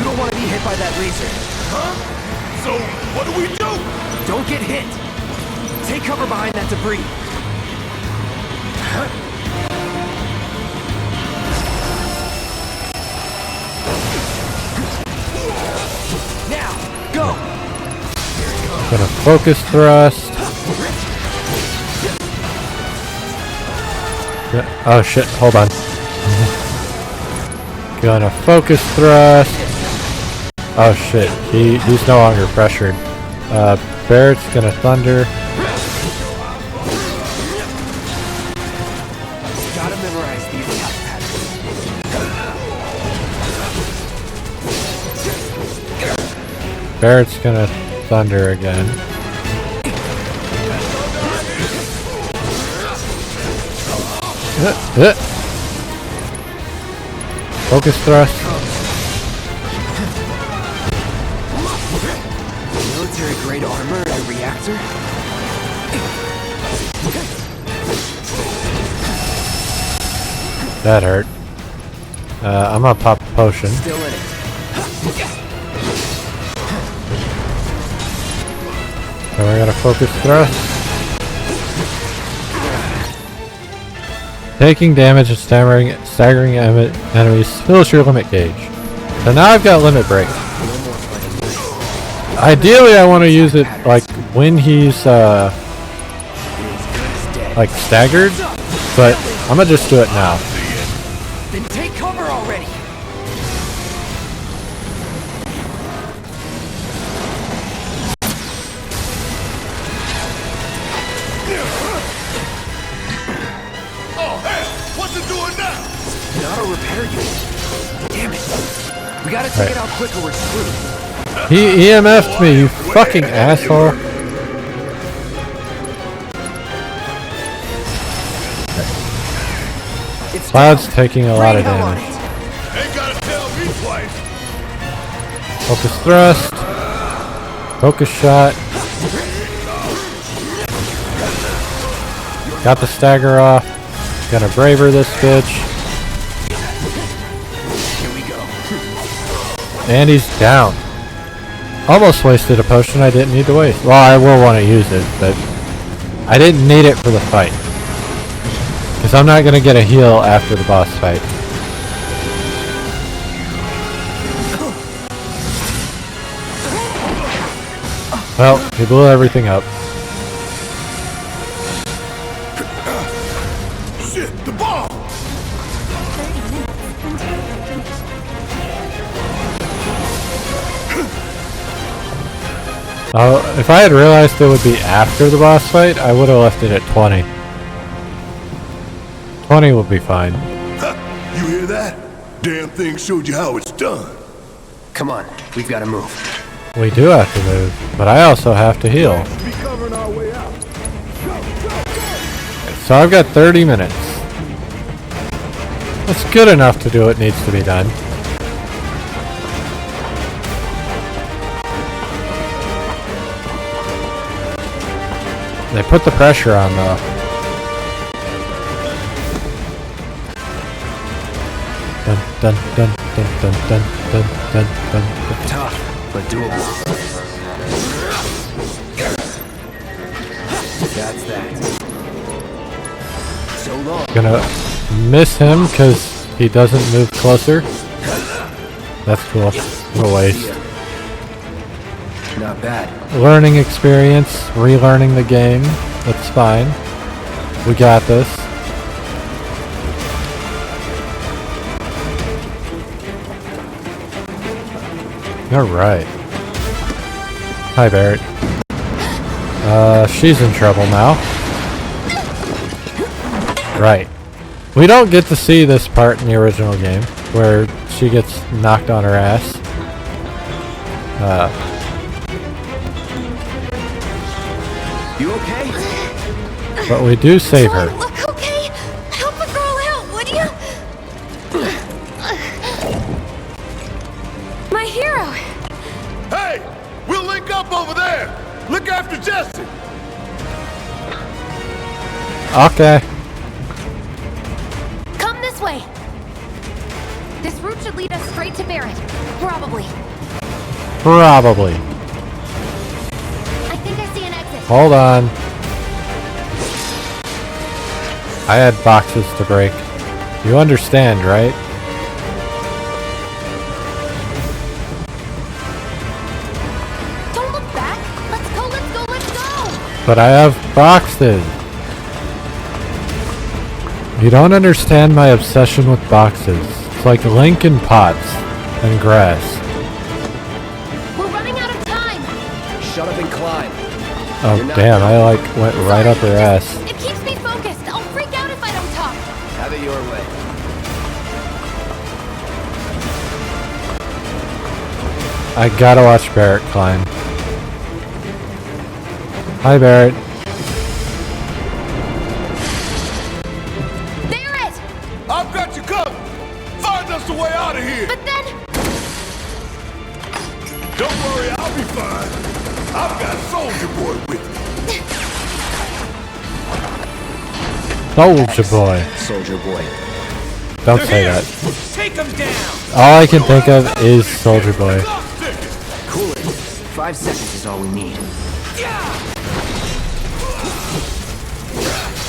[SPEAKER 3] don't want to be hit by that laser.
[SPEAKER 2] So, what do we do?
[SPEAKER 3] Don't get hit. Take cover behind that debris. Now, go.
[SPEAKER 1] Gonna focus thrust. Yeah, oh shit, hold on. Gonna focus thrust. Oh shit, he's no longer pressured. Barrett's gonna thunder.
[SPEAKER 3] Gotta memorize these attack patterns.
[SPEAKER 1] Barrett's gonna thunder again. Focus thrust.
[SPEAKER 3] Military grade armor and a reactor?
[SPEAKER 1] That hurt. I'm gonna pop a potion.
[SPEAKER 3] Still in it.
[SPEAKER 1] So we're gonna focus thrust. Taking damage and staggering enemies fills your limit gauge. So now I've got limit break. Ideally I want to use it like when he's like staggered, but I'm gonna just do it now.
[SPEAKER 3] Then take cover already.
[SPEAKER 2] Oh, hell! What's it doing now?
[SPEAKER 3] An auto repair unit. Damn it. We gotta take it out quick or we're screwed.
[SPEAKER 1] He EMF'd me, you fucking asshole.
[SPEAKER 3] It's
[SPEAKER 1] Cloud's
[SPEAKER 3] down.
[SPEAKER 1] taking a lot of
[SPEAKER 3] Bring hell on
[SPEAKER 1] damage.
[SPEAKER 3] it.
[SPEAKER 2] Ain't gotta tell me twice.
[SPEAKER 1] Focus thrust. Focus shot. Got the stagger off. Gonna braver this bitch.
[SPEAKER 3] Here we go.
[SPEAKER 1] And he's down. Almost wasted a potion I didn't need to waste. Well, I will want to use it, but I didn't need it for the fight. Because I'm not going to get a heal after the boss fight. Well, he blew everything up.
[SPEAKER 2] Shit, the bomb!
[SPEAKER 1] Oh, if I had realized it would be after the boss fight, I would have left it at 20. 20 will be fine.
[SPEAKER 2] Huh, you hear that? Damn thing showed you how it's done.
[SPEAKER 3] Come on, we've gotta move.
[SPEAKER 1] We do have to move, but I also have to heal.
[SPEAKER 2] Be covering our way out.
[SPEAKER 1] So I've got 30 minutes. That's good enough to do what needs to be done. They put the pressure on though. Dun dun dun dun dun dun dun dun dun.
[SPEAKER 3] Tough, but doable. That's that. So long.
[SPEAKER 1] Gonna miss him because he doesn't move closer. That's cool. What a waste.
[SPEAKER 3] Not bad.
[SPEAKER 1] Learning experience, relearning the game. That's fine. We got this. You're right. Hi, Barrett. She's in trouble now. Right. We don't get to see this part in the original game, where she gets knocked on her ass.
[SPEAKER 3] You okay?
[SPEAKER 1] But we do save her.
[SPEAKER 4] Look okay? Help a girl out, would you? My hero.
[SPEAKER 2] Hey! We'll link up over there! Look after Jesse!
[SPEAKER 1] Okay.
[SPEAKER 4] Come this way. This route should lead us straight to Barrett. Probably.
[SPEAKER 1] Probably.
[SPEAKER 4] I think I see an exit.
[SPEAKER 1] Hold on. I had boxes to break. You understand, right?
[SPEAKER 4] Don't look back. Let's go, let's go, let's go.
[SPEAKER 1] But I have boxes. You don't understand my obsession with boxes. It's like Lincoln pots and grass.
[SPEAKER 4] We're running out of time.
[SPEAKER 3] Shut up and climb.
[SPEAKER 1] Oh
[SPEAKER 3] You're not
[SPEAKER 1] damn, I
[SPEAKER 3] done.
[SPEAKER 1] like went right up her ass.
[SPEAKER 4] It keeps me focused. I'll freak out if I don't talk.
[SPEAKER 3] Have it your way.
[SPEAKER 1] I gotta watch Barrett climb. Hi Barrett.
[SPEAKER 4] Barrett!
[SPEAKER 2] I've got you covered! Find us a way out of here!
[SPEAKER 4] But then...
[SPEAKER 2] Don't worry, I'll be fine. I've got Soldier Boy with me.
[SPEAKER 1] Soldier boy.
[SPEAKER 3] Soldier boy.
[SPEAKER 1] Don't say that.
[SPEAKER 2] Take him down!
[SPEAKER 1] All I can think of is Soldier Boy.
[SPEAKER 3] Cool it. 5 seconds is all we need.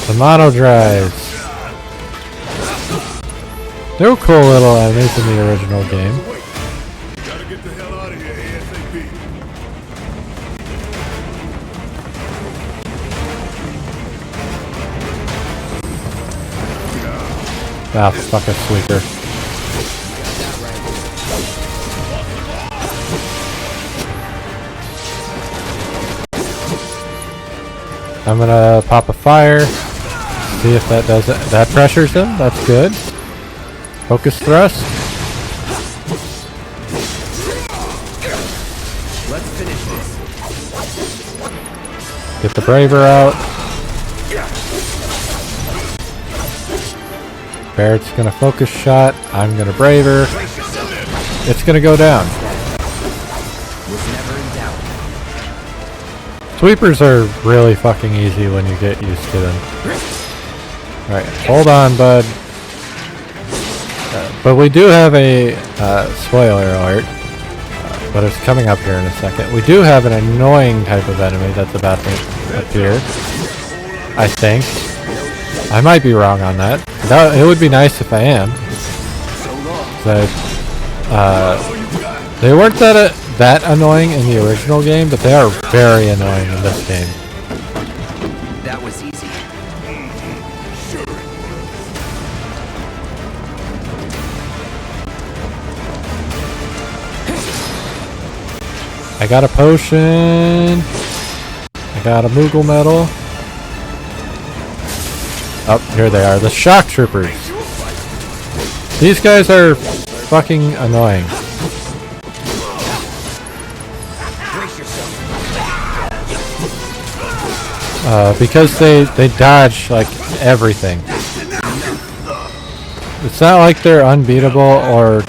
[SPEAKER 1] The mono drives. They were cool little enemies in the original game.
[SPEAKER 2] Gotta get the hell out of here ASAP.
[SPEAKER 1] Ah, fuck a sweeper. I'm gonna pop a fire. See if that does it. That pressures him. That's good. Focus thrust.
[SPEAKER 3] Let's finish this.
[SPEAKER 1] Get the Braver out. Barrett's gonna focus shot. I'm gonna Braver. It's gonna go down.
[SPEAKER 3] Was never in doubt.
[SPEAKER 1] Sweepers are really fucking easy when you get used to them. Alright, hold on, bud. But we do have a, spoiler alert, but it's coming up here in a second. We do have an annoying type of enemy that's about to appear. I think. I might be wrong on that. It would be nice if I am. But, they weren't that annoying in the original game, but they are very annoying in this game.
[SPEAKER 3] That was easy.
[SPEAKER 1] I got a potion. I got a Moogle medal. Oh, here they are, the shock troopers. These guys are fucking annoying. Because they dodge like everything. It's not like they're unbeatable or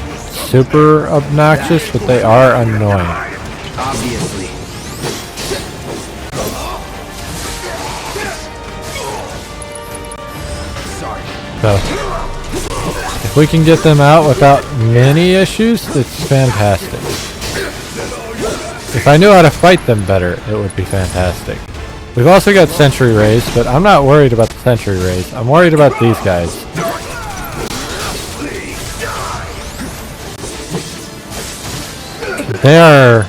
[SPEAKER 1] super obnoxious, but they are annoying.
[SPEAKER 3] Obviously. Sorry.
[SPEAKER 1] So, if we can get them out without many issues, it's fantastic. If I knew how to fight them better, it would be fantastic. We've also got Sentry Rays, but I'm not worried about the Sentry Rays. I'm worried about these guys. They are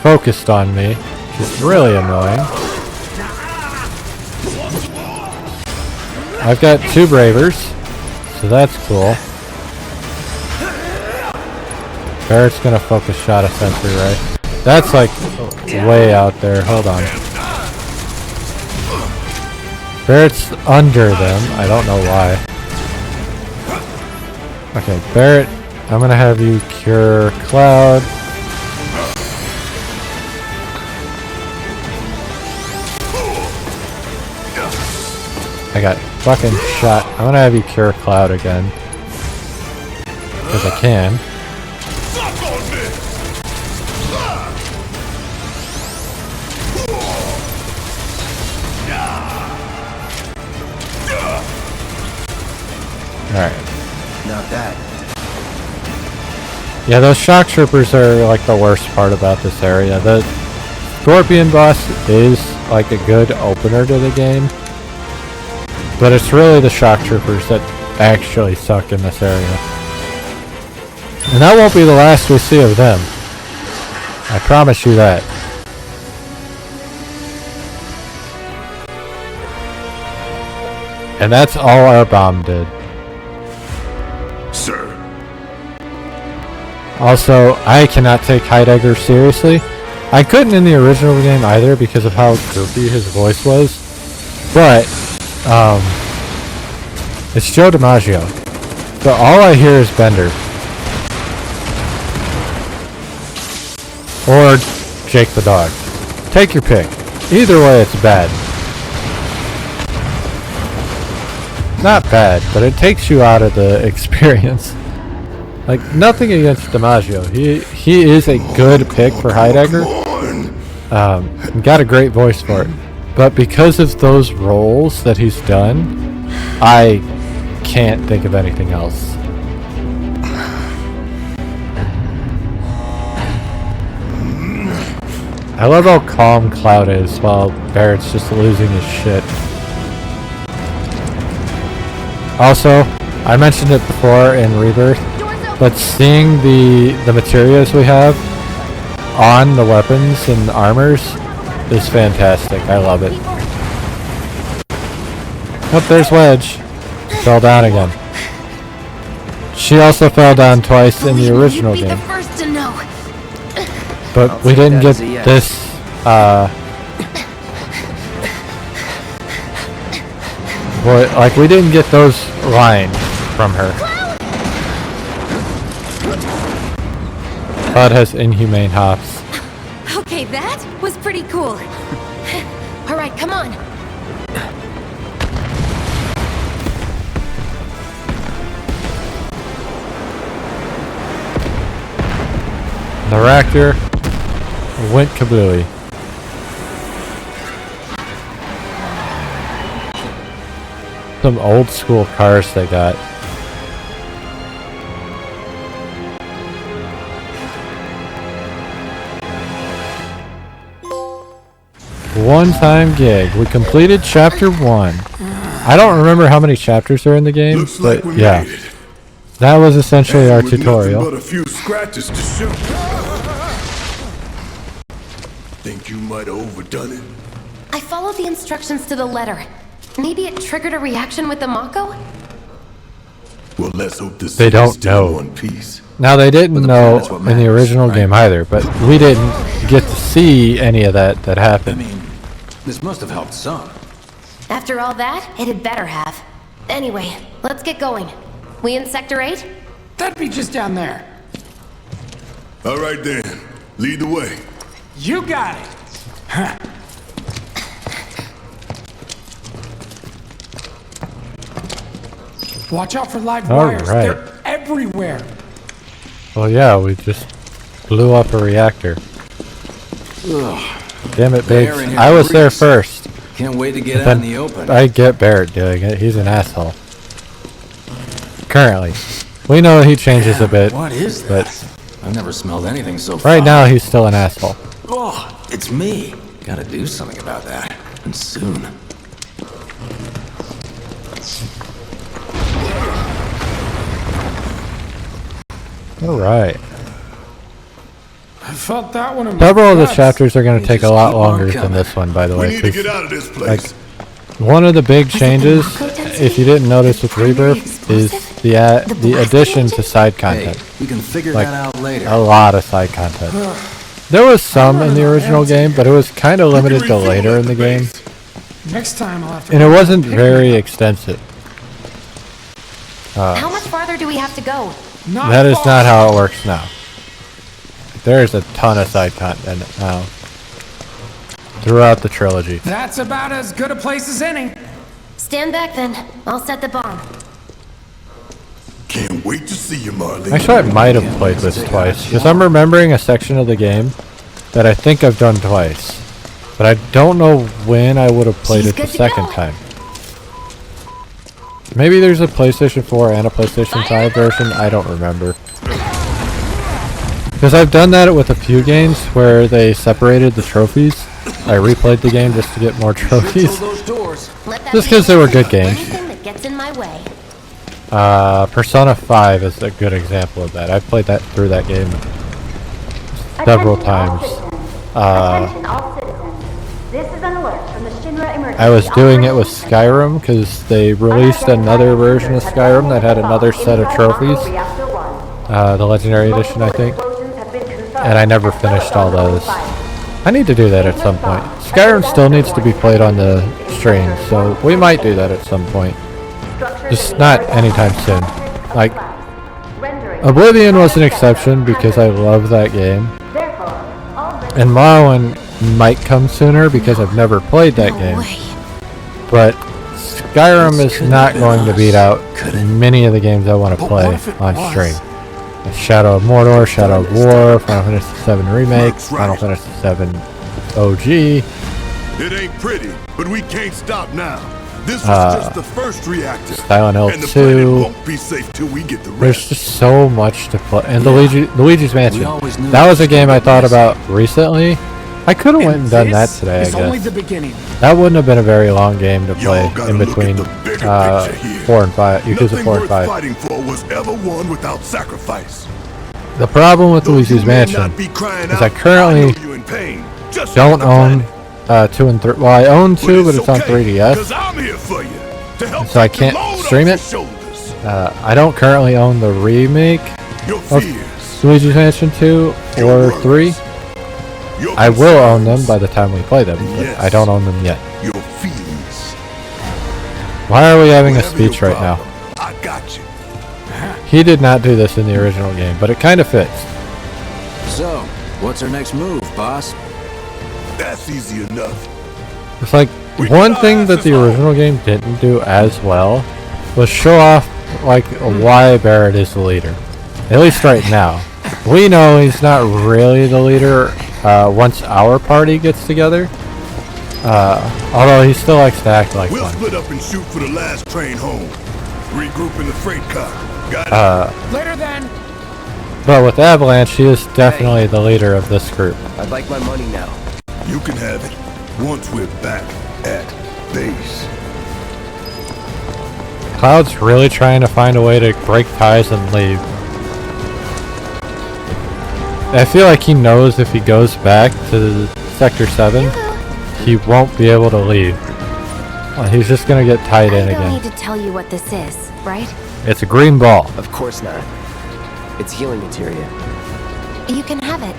[SPEAKER 1] focused on me, which is really annoying. I've got 2 Bravers, so that's cool. Barrett's gonna focus shot a sentry, right? That's like way out there. Hold on. Barrett's under them. I don't know why. Okay, Barrett, I'm gonna have you cure Cloud. I got fucking shot. I'm gonna have you cure Cloud again. Because I can. Alright.
[SPEAKER 3] Not bad.
[SPEAKER 1] Yeah, those shock troopers are like the worst part about this area. The Scorpion boss is like a good opener to the game. But it's really the shock troopers that actually suck in this area. And that won't be the last we see of them. I promise you that. And that's all our bomb did.
[SPEAKER 2] Sir.
[SPEAKER 1] Also, I cannot take Heidegger seriously. I couldn't in the original game either because of how goofy his voice was. But, it's Joe DiMaggio. So all I hear is Bender. Or Jake the dog. Take your pick. Either way, it's bad. Not bad, but it takes you out of the experience. Like, nothing against DiMaggio. He is a good pick for Heidegger. Got a great voice for it. But because of those roles that he's done, I can't think of anything else. I love how calm Cloud is while Barrett's just losing his shit. Also, I mentioned it before in Rebirth, but seeing the materials we have on the weapons and armors is fantastic. I love it. Oh, there's Wedge. Fell down again. She also fell down twice in the original game. But we didn't get this, like, we didn't get those lines from her. Cloud has inhumane hops.
[SPEAKER 4] Okay, that was pretty cool. Alright, come on.
[SPEAKER 1] The reactor went kablooey. Some old school cars they got. One-time gig. We completed chapter 1. I don't remember how many chapters are in the game,
[SPEAKER 2] Looks
[SPEAKER 1] but
[SPEAKER 2] like we
[SPEAKER 1] yeah.
[SPEAKER 2] made it.
[SPEAKER 1] That was essentially our
[SPEAKER 2] And with
[SPEAKER 1] tutorial.
[SPEAKER 2] nothing but a few scratches to show. Think you might have overdone it?
[SPEAKER 4] I followed the instructions to the letter. Maybe it triggered a reaction with the Mako?
[SPEAKER 2] Well, let's hope this
[SPEAKER 1] They don't
[SPEAKER 2] is still in
[SPEAKER 1] know.
[SPEAKER 2] one piece.
[SPEAKER 1] Now they didn't know
[SPEAKER 5] planet's what
[SPEAKER 1] in the
[SPEAKER 5] matters,
[SPEAKER 1] original
[SPEAKER 5] right?
[SPEAKER 1] game either, but we didn't get to see any of that
[SPEAKER 5] I
[SPEAKER 1] happened.
[SPEAKER 5] mean, this must have helped some.
[SPEAKER 4] After all that, it had better have. Anyway, let's get going. We in Sector 8?
[SPEAKER 6] That'd be just down there.
[SPEAKER 2] All right then, lead the way.
[SPEAKER 6] You got it. Huh. Watch out for live
[SPEAKER 1] All
[SPEAKER 6] wires.
[SPEAKER 1] right.
[SPEAKER 6] They're everywhere.
[SPEAKER 1] Well, yeah, we just blew up a reactor. Damn it,
[SPEAKER 5] The air
[SPEAKER 1] Biggs.
[SPEAKER 5] in here
[SPEAKER 1] I was there
[SPEAKER 5] reeks.
[SPEAKER 1] first.
[SPEAKER 5] Can't wait to get
[SPEAKER 1] But
[SPEAKER 5] out in
[SPEAKER 1] then
[SPEAKER 5] the open.
[SPEAKER 1] I get Barrett doing it. He's an asshole. Currently. We know he changes a bit,
[SPEAKER 5] What is
[SPEAKER 1] but
[SPEAKER 5] that? I've never smelled anything so
[SPEAKER 1] right
[SPEAKER 5] foul.
[SPEAKER 1] now he's still an asshole.
[SPEAKER 5] Oh, it's me. Gotta do something about that. And soon.
[SPEAKER 1] Alright.
[SPEAKER 6] I felt that one in my
[SPEAKER 1] Several of the
[SPEAKER 6] guts.
[SPEAKER 1] chapters are going to take a
[SPEAKER 5] just
[SPEAKER 1] lot
[SPEAKER 5] keep on
[SPEAKER 1] longer than
[SPEAKER 5] coming.
[SPEAKER 1] this one, by the
[SPEAKER 2] We
[SPEAKER 1] way.
[SPEAKER 2] need to
[SPEAKER 1] 'Cause,
[SPEAKER 2] get out of this
[SPEAKER 1] like,
[SPEAKER 2] place.
[SPEAKER 1] one of the big changes,
[SPEAKER 4] Mako density?
[SPEAKER 1] if you didn't notice with
[SPEAKER 4] Primary
[SPEAKER 1] Rebirth, is
[SPEAKER 4] explosive?
[SPEAKER 1] the addition to side
[SPEAKER 5] Hey,
[SPEAKER 1] content.
[SPEAKER 5] we can figure
[SPEAKER 1] Like,
[SPEAKER 5] that out later.
[SPEAKER 1] A lot of side content. There was some in the original game, but it was kind of limited to later in the game,
[SPEAKER 6] Next time I'll have to.
[SPEAKER 1] and it wasn't very extensive.
[SPEAKER 4] How much farther do we have to go?
[SPEAKER 1] That is not how it works now. There's a ton of side content now throughout the trilogy.
[SPEAKER 6] That's about as good a place as any.
[SPEAKER 4] Stand back then. I'll set the bomb.
[SPEAKER 2] Can't wait to see you, Marley.
[SPEAKER 1] Actually, I might have played this twice, because I'm remembering a section of the game that I think I've done twice. But I don't know when I would have played
[SPEAKER 4] She's
[SPEAKER 1] it the
[SPEAKER 4] good to
[SPEAKER 1] second
[SPEAKER 4] go.
[SPEAKER 1] time. Maybe there's a PlayStation 4 and a PlayStation 5 version, I don't remember. Because I've done that with a few games where they separated the trophies. I replayed the game just to get more trophies.
[SPEAKER 4] Let that
[SPEAKER 1] Just
[SPEAKER 4] be
[SPEAKER 1] 'cause they were good
[SPEAKER 4] for
[SPEAKER 1] games.
[SPEAKER 4] anything that gets in my way.
[SPEAKER 1] Persona 5 is a good example of that. I've played that through that game several times.
[SPEAKER 7] Attention all citizens. This is an alert from the Shinra Emergency.
[SPEAKER 1] I was doing it with Skyrim because they released another version of Skyrim that had another set of trophies. The Legendary Edition, I think. And I never finished all those. I need to do that at some point. Skyrim still needs to be played on the stream, so we might do that at some point. Just not anytime soon. Like, Oblivion was an exception because I love that game. And Morrowind might come sooner because I've never played that game.
[SPEAKER 4] Way.
[SPEAKER 1] But Skyrim is not going to beat out many of the games I want to play on stream. Shadow of Mordor, Shadow of War, Final Fantasy VII Remake, Final Fantasy VII OG.
[SPEAKER 2] It ain't pretty, but we can't stop now. This was just the first reactor.
[SPEAKER 1] Silent Hill
[SPEAKER 2] and the planet
[SPEAKER 1] 2.
[SPEAKER 2] won't be safe till we get the
[SPEAKER 1] There's
[SPEAKER 2] rest.
[SPEAKER 1] just so much to play. And Luigi's Mansion.
[SPEAKER 5] always knew
[SPEAKER 1] That was a
[SPEAKER 5] it was
[SPEAKER 1] game
[SPEAKER 5] gonna
[SPEAKER 1] I
[SPEAKER 5] be
[SPEAKER 1] thought
[SPEAKER 5] messy.
[SPEAKER 1] about recently. I could have went and done that
[SPEAKER 6] This
[SPEAKER 1] today, I
[SPEAKER 6] is only
[SPEAKER 1] guess.
[SPEAKER 6] the beginning.
[SPEAKER 1] That wouldn't have been a very long game to play
[SPEAKER 2] Y'all gotta
[SPEAKER 1] in
[SPEAKER 2] look
[SPEAKER 1] between
[SPEAKER 2] at the bigger picture here.
[SPEAKER 1] 4 and 5, Yakuza
[SPEAKER 2] Nothing
[SPEAKER 1] 4 and
[SPEAKER 2] worth
[SPEAKER 1] 5.
[SPEAKER 2] fighting for was ever won without sacrifice.
[SPEAKER 1] The problem with
[SPEAKER 2] Though
[SPEAKER 1] Luigi's
[SPEAKER 2] you may
[SPEAKER 1] Mansion
[SPEAKER 2] not be crying
[SPEAKER 1] is
[SPEAKER 2] out,
[SPEAKER 1] I currently
[SPEAKER 2] know you in pain, just
[SPEAKER 1] don't
[SPEAKER 2] like the
[SPEAKER 1] own
[SPEAKER 2] planet.
[SPEAKER 1] 2 and 3. Well, I own 2, but it's on
[SPEAKER 2] okay,
[SPEAKER 1] 3DS.
[SPEAKER 2] 'cause I'm here for you to help
[SPEAKER 1] So I
[SPEAKER 2] take the
[SPEAKER 1] can't
[SPEAKER 2] load
[SPEAKER 1] stream
[SPEAKER 2] off
[SPEAKER 1] it?
[SPEAKER 2] your shoulders.
[SPEAKER 1] I don't currently own the remake
[SPEAKER 2] Your
[SPEAKER 1] of
[SPEAKER 2] fears,
[SPEAKER 1] Luigi's Mansion 2 or 3.
[SPEAKER 2] your
[SPEAKER 1] I will own them
[SPEAKER 2] concerns,
[SPEAKER 1] by the time we play them, but
[SPEAKER 2] Yes.
[SPEAKER 1] I don't own them yet.
[SPEAKER 2] your feelings.
[SPEAKER 1] Why are we having a
[SPEAKER 2] Whatever your
[SPEAKER 1] speech right now?
[SPEAKER 2] problem, I got you.
[SPEAKER 1] He did not do this in the original game, but it kind of fits.
[SPEAKER 5] So, what's our next move, boss?
[SPEAKER 2] That's easy enough.
[SPEAKER 1] It's like, one thing that the original game didn't do as well was show off, like, why Barrett is the leader. At least right now. We know he's not really the leader once our party gets together. Although he still likes to act like
[SPEAKER 2] We'll
[SPEAKER 1] one.
[SPEAKER 2] split up and shoot for the last train home. Regroup in the freight car. Got it?
[SPEAKER 6] Later then.
[SPEAKER 1] But with Avalanche, he is definitely the leader of this group.
[SPEAKER 3] I'd like my money now.
[SPEAKER 2] You can have it once we're back at base.
[SPEAKER 1] Cloud's really trying to find a way to break ties and leave. I feel like he knows if he goes back to Sector 7, he won't be able to leave. He's just gonna get tied in
[SPEAKER 4] I don't
[SPEAKER 1] again.
[SPEAKER 4] need to tell you what this is, right?
[SPEAKER 1] It's a green ball.
[SPEAKER 3] Of course not. It's healing materia.
[SPEAKER 4] You can have it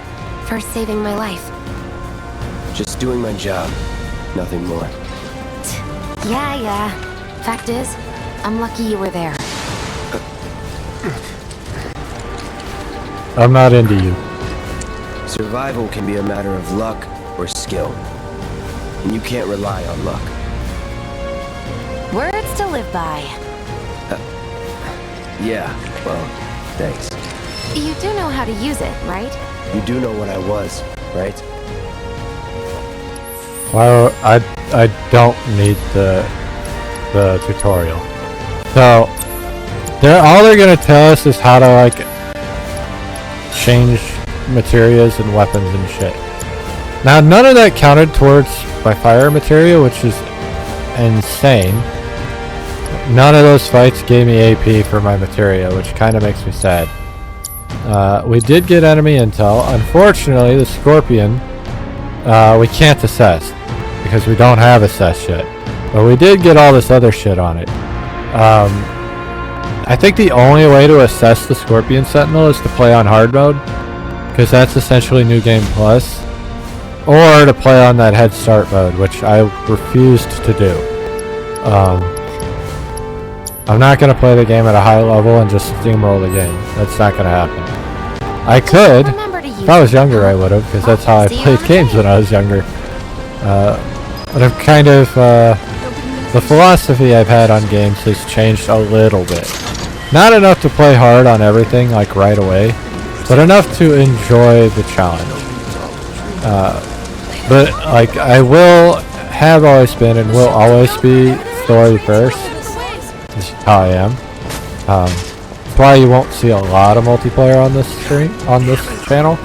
[SPEAKER 4] for saving my life.
[SPEAKER 3] Just doing my job. Nothing more.
[SPEAKER 4] Yeah. Fact is, I'm lucky you were there.
[SPEAKER 1] I'm not into you.
[SPEAKER 3] Survival can be a matter of luck or skill. And you can't rely on luck.
[SPEAKER 4] Words to live by.
[SPEAKER 3] Yeah, well, thanks.
[SPEAKER 4] You do know how to use it, right?
[SPEAKER 3] You do know what I was, right?
[SPEAKER 1] Well, I don't need the tutorial. So they're gonna tell us is how to like change materials and weapons and shit. Now none of that counted towards my fire materia, which is insane. None of those fights gave me AP for my materia, which kind of makes me sad. We did get enemy intel. Unfortunately, the Scorpion we can't assess because we don't have assess yet. But we did get all this other shit on it. I think the only way to assess the Scorpion Sentinel is to play on hard mode, because that's essentially New Game Plus, or to play on that Head Start mode, which I refused to do. I'm not going to play the game at a high level and just steamroll the game. That's not going to happen. I could. If I was younger, I would have, because that's how I played games when I was younger. But I've kind of, the philosophy I've had on games has changed a little bit. Not enough to play hard on everything, like right away, but enough to enjoy the challenge. But like, I have always been and will always be story first. This is how I am. That's why you won't see a lot of multiplayer on this stream, on this channel.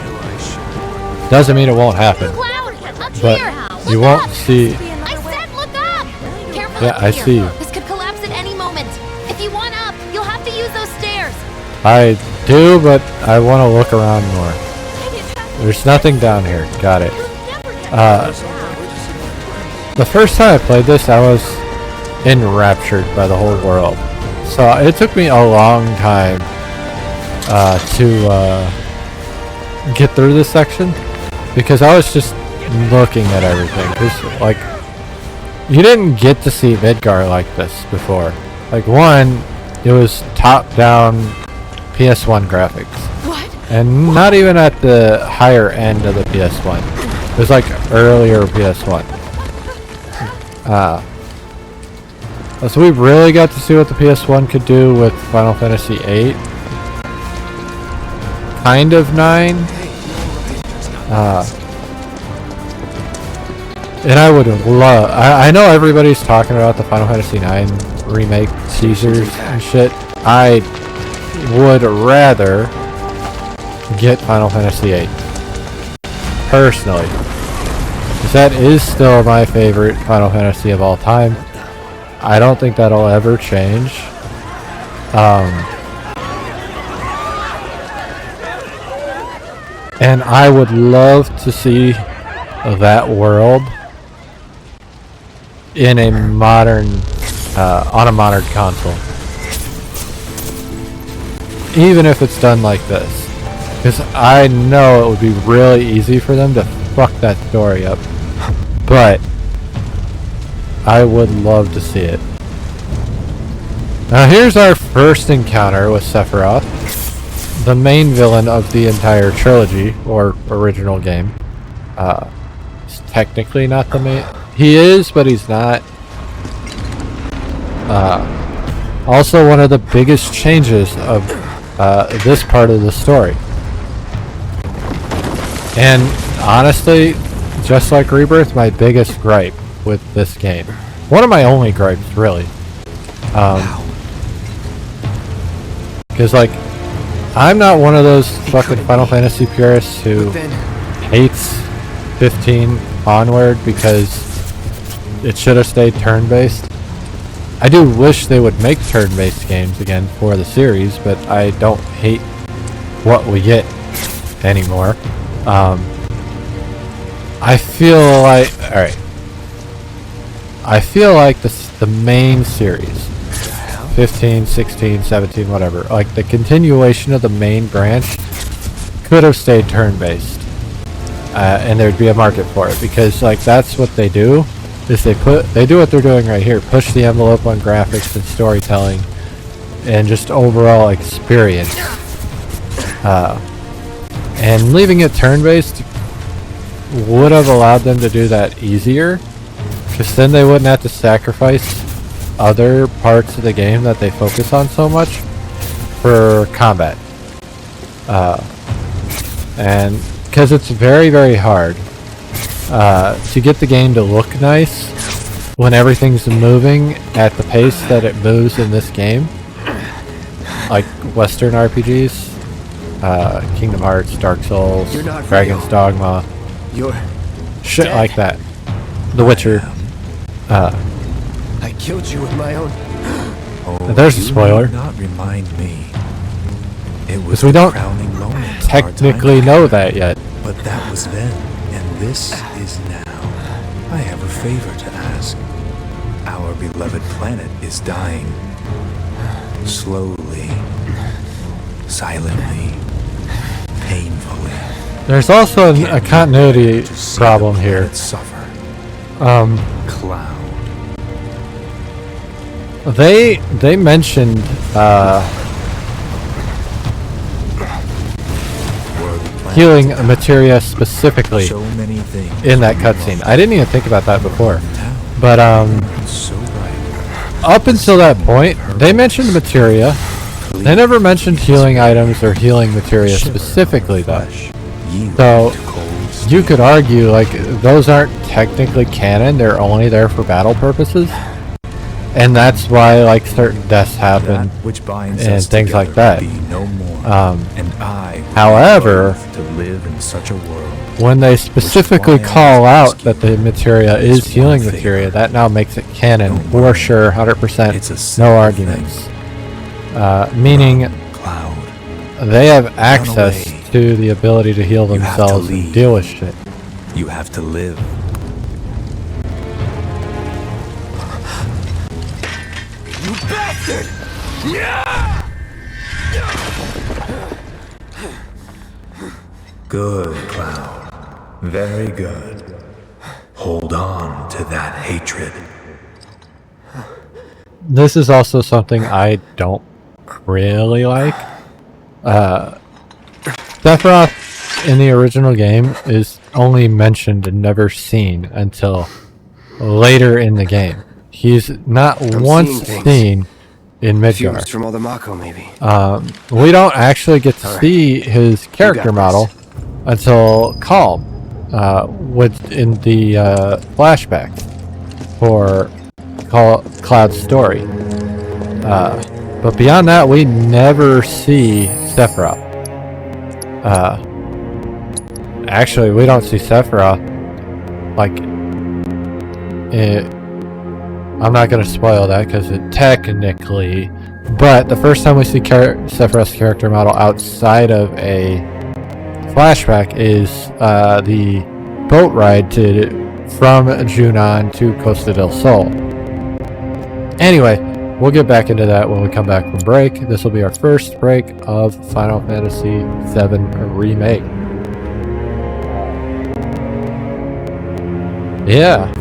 [SPEAKER 1] Doesn't mean it won't happen, but you won't see.
[SPEAKER 8] I said look up! Careful
[SPEAKER 1] Yeah,
[SPEAKER 8] up
[SPEAKER 1] I
[SPEAKER 8] here.
[SPEAKER 1] see you.
[SPEAKER 8] This could collapse at any moment. If you want up, you'll have to use those stairs.
[SPEAKER 1] I do, but I want to look around more. There's nothing down here. Got it. The first time I played this, I was enraptured by the whole world. So it took me a long time to get through this section, because I was just looking at everything. Cause like, you didn't get to see Midgar like this before. Like, one, it was top-down PS1 graphics.
[SPEAKER 8] What?
[SPEAKER 1] And not even at the higher end of the PS1. It was like earlier PS1. So we really got to see what the PS1 could do with Final Fantasy VIII. Kind of 9. And I would love... I know everybody's talking about the Final Fantasy IX remake teasers and shit. I would rather get Final Fantasy VIII. Personally. Because that is still my favorite Final Fantasy of all time. I don't think that'll ever change. And I would love to see that world in a modern, on a modern console. Even if it's done like this. Because I know it would be really easy for them to fuck that story up. But I would love to see it. Now here's our first encounter with Sephiroth, the main villain of the entire trilogy, or original game. He's technically not the main... He is, but he's not. Also one of the biggest changes of this part of the story. And honestly, just like Rebirth, my biggest gripe with this game. One of my only gripes, really. Because, like, I'm not one of those fucking Final Fantasy purists who hates 15 onward because it should have stayed turn-based. I do wish they would make turn-based games again for the series, but I don't hate what we get anymore. I feel like... Alright. I feel like the main series, 15, 16, 17, whatever, like the continuation of the main branch could have stayed turn-based. And there'd be a market for it, because like that's what they do, is they do what they're doing right here, push the envelope on graphics and storytelling and just overall experience. And leaving it turn-based would have allowed them to do that easier, because then they wouldn't have to sacrifice other parts of the game that they focus on so much for combat. And because it's very, very hard to get the game to look nice when everything's moving at the pace that it moves in this game. Like Western RPGs, Kingdom Hearts, Dark Souls, Dragon's Dogma, shit like that. The Witcher.
[SPEAKER 3] I killed you with my own...
[SPEAKER 1] There's a spoiler.
[SPEAKER 9] Not remind me. It was
[SPEAKER 1] Because we don't
[SPEAKER 9] crowning moment.
[SPEAKER 1] technically know that yet.
[SPEAKER 9] But that was then, and this is now. I have a favor to ask. Our beloved planet is dying. Slowly, silently, painfully.
[SPEAKER 1] There's also a continuity
[SPEAKER 9] To see
[SPEAKER 1] problem
[SPEAKER 9] the
[SPEAKER 1] here.
[SPEAKER 9] planet suffer. Cloud.
[SPEAKER 1] They mentioned healing materia specifically
[SPEAKER 9] So many things.
[SPEAKER 1] in that cutscene. I didn't even think about that before. But
[SPEAKER 9] So bright.
[SPEAKER 1] up until that point, they mentioned materia. They never mentioned healing items or healing materia specifically though. So you could argue like those aren't technically canon, they're only there for battle purposes. And that's why like certain deaths happen
[SPEAKER 9] which binds
[SPEAKER 1] and
[SPEAKER 9] us
[SPEAKER 1] things like
[SPEAKER 9] together
[SPEAKER 1] that.
[SPEAKER 9] be no more. And I would
[SPEAKER 1] However,
[SPEAKER 9] love to live in such a world.
[SPEAKER 1] when they specifically
[SPEAKER 9] Which
[SPEAKER 1] call
[SPEAKER 9] one
[SPEAKER 1] out
[SPEAKER 9] is
[SPEAKER 1] that the materia is
[SPEAKER 9] one
[SPEAKER 1] healing
[SPEAKER 9] thing.
[SPEAKER 1] materia, that now makes it canon
[SPEAKER 9] Don't
[SPEAKER 1] for
[SPEAKER 9] worry.
[SPEAKER 1] sure,
[SPEAKER 9] It's a
[SPEAKER 1] 100%,
[SPEAKER 9] simple
[SPEAKER 1] no arguments. Meaning
[SPEAKER 9] Cloud.
[SPEAKER 1] they have access
[SPEAKER 9] away.
[SPEAKER 1] to the ability to heal
[SPEAKER 9] You have to
[SPEAKER 1] themselves and
[SPEAKER 9] leave.
[SPEAKER 1] deal with shit.
[SPEAKER 9] You have to live.
[SPEAKER 2] You bastard!
[SPEAKER 9] Good, Cloud. Very good. Hold on to that hatred.
[SPEAKER 1] This is also something I don't really like. Sephiroth in the original game is only mentioned and never seen until later in the game. He's not once
[SPEAKER 3] seeing things.
[SPEAKER 1] seen in Midgar.
[SPEAKER 3] Fumes from all the Mako, maybe.
[SPEAKER 1] We don't actually get to
[SPEAKER 3] Alright.
[SPEAKER 1] see his character
[SPEAKER 3] this.
[SPEAKER 1] model until Calm, in the flashbacks for Cloud's story. But beyond that, we never see Sephiroth. Actually, we don't see Sephiroth. Like, I'm not going to spoil that because it technically. But the first time we see Sephiroth's character model outside of a flashback is the boat ride from Junon to Costa del Sol. Anyway, we'll get back into that when we come back from break. This will be our first break of Final Fantasy VII Remake. Yeah.